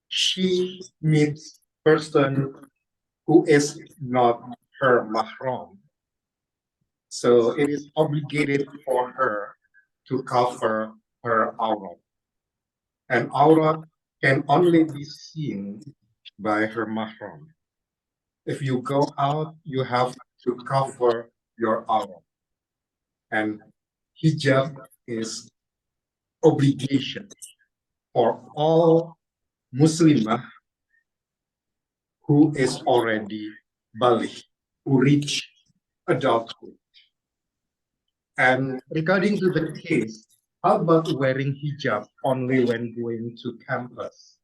she meets person who is not her mahram, so it is obligated for her to cover her aura. And aura can only be seen by her mahram. If you go out, you have to cover your aura. And hijab is obligation for all Muslimah who is already baligh, who reach adulthood. And regarding to the case, how about wearing hijab only when going to campus?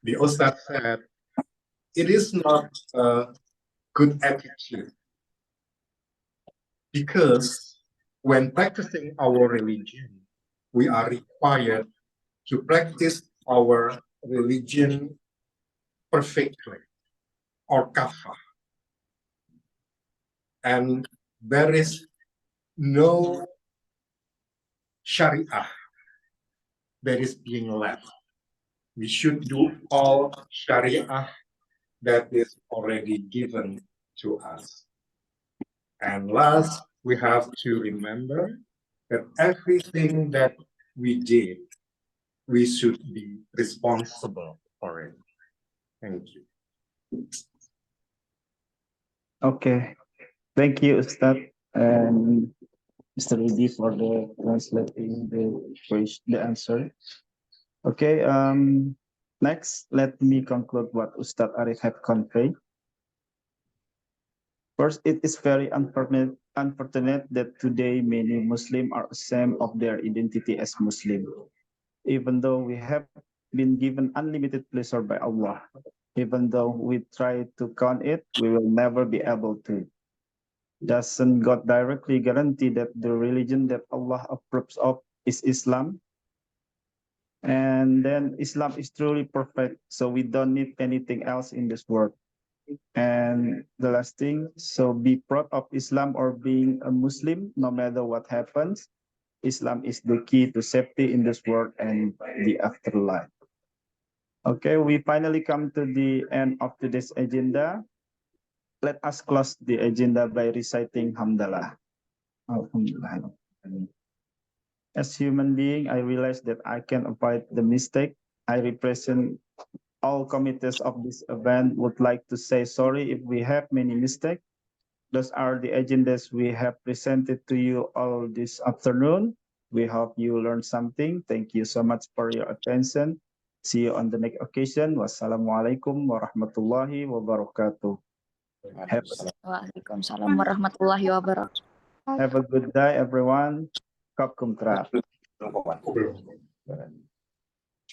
The Ustad said, it is not a good attitude, because when practicing our religion, we are required to practice our religion perfectly, or kafah. And there is no Shariah that is being left. We should do all Shariah that is already given to us. And last, we have to remember that everything that we did, we should be responsible for it. Thank you. Okay, thank you, Ustad and Mr. Rudi for the translating the answer. Okay, next, let me conclude what Ustad Arif have conveyed. First, it is very unfortunate that today many Muslims are ashamed of their identity as Muslim, even though we have been given unlimited pleasure by Allah. Even though we try to count it, we will never be able to. Doesn't God directly guarantee that the religion that Allah approves of is Islam? And then Islam is truly perfect, so we don't need anything else in this world. And the last thing, so be proud of Islam or being a Muslim, no matter what happens. Islam is the key to safety in this world and the afterlife. Okay, we finally come to the end of today's agenda. Let us close the agenda by reciting Hamdalah. Alhamdulillah. As human being, I realize that I can avoid the mistake. I represent all committees of this event would like to say sorry if we have many mistakes. Those are the agendas we have presented to you all this afternoon. We hope you learned something. Thank you so much for your attention. See you on the next occasion. Wassalamualaikum warahmatullahi wabarakatuh. Waalaikumsalam warahmatullahi wabarakatuh. Have a good day, everyone. Kap Kumtra. Okay.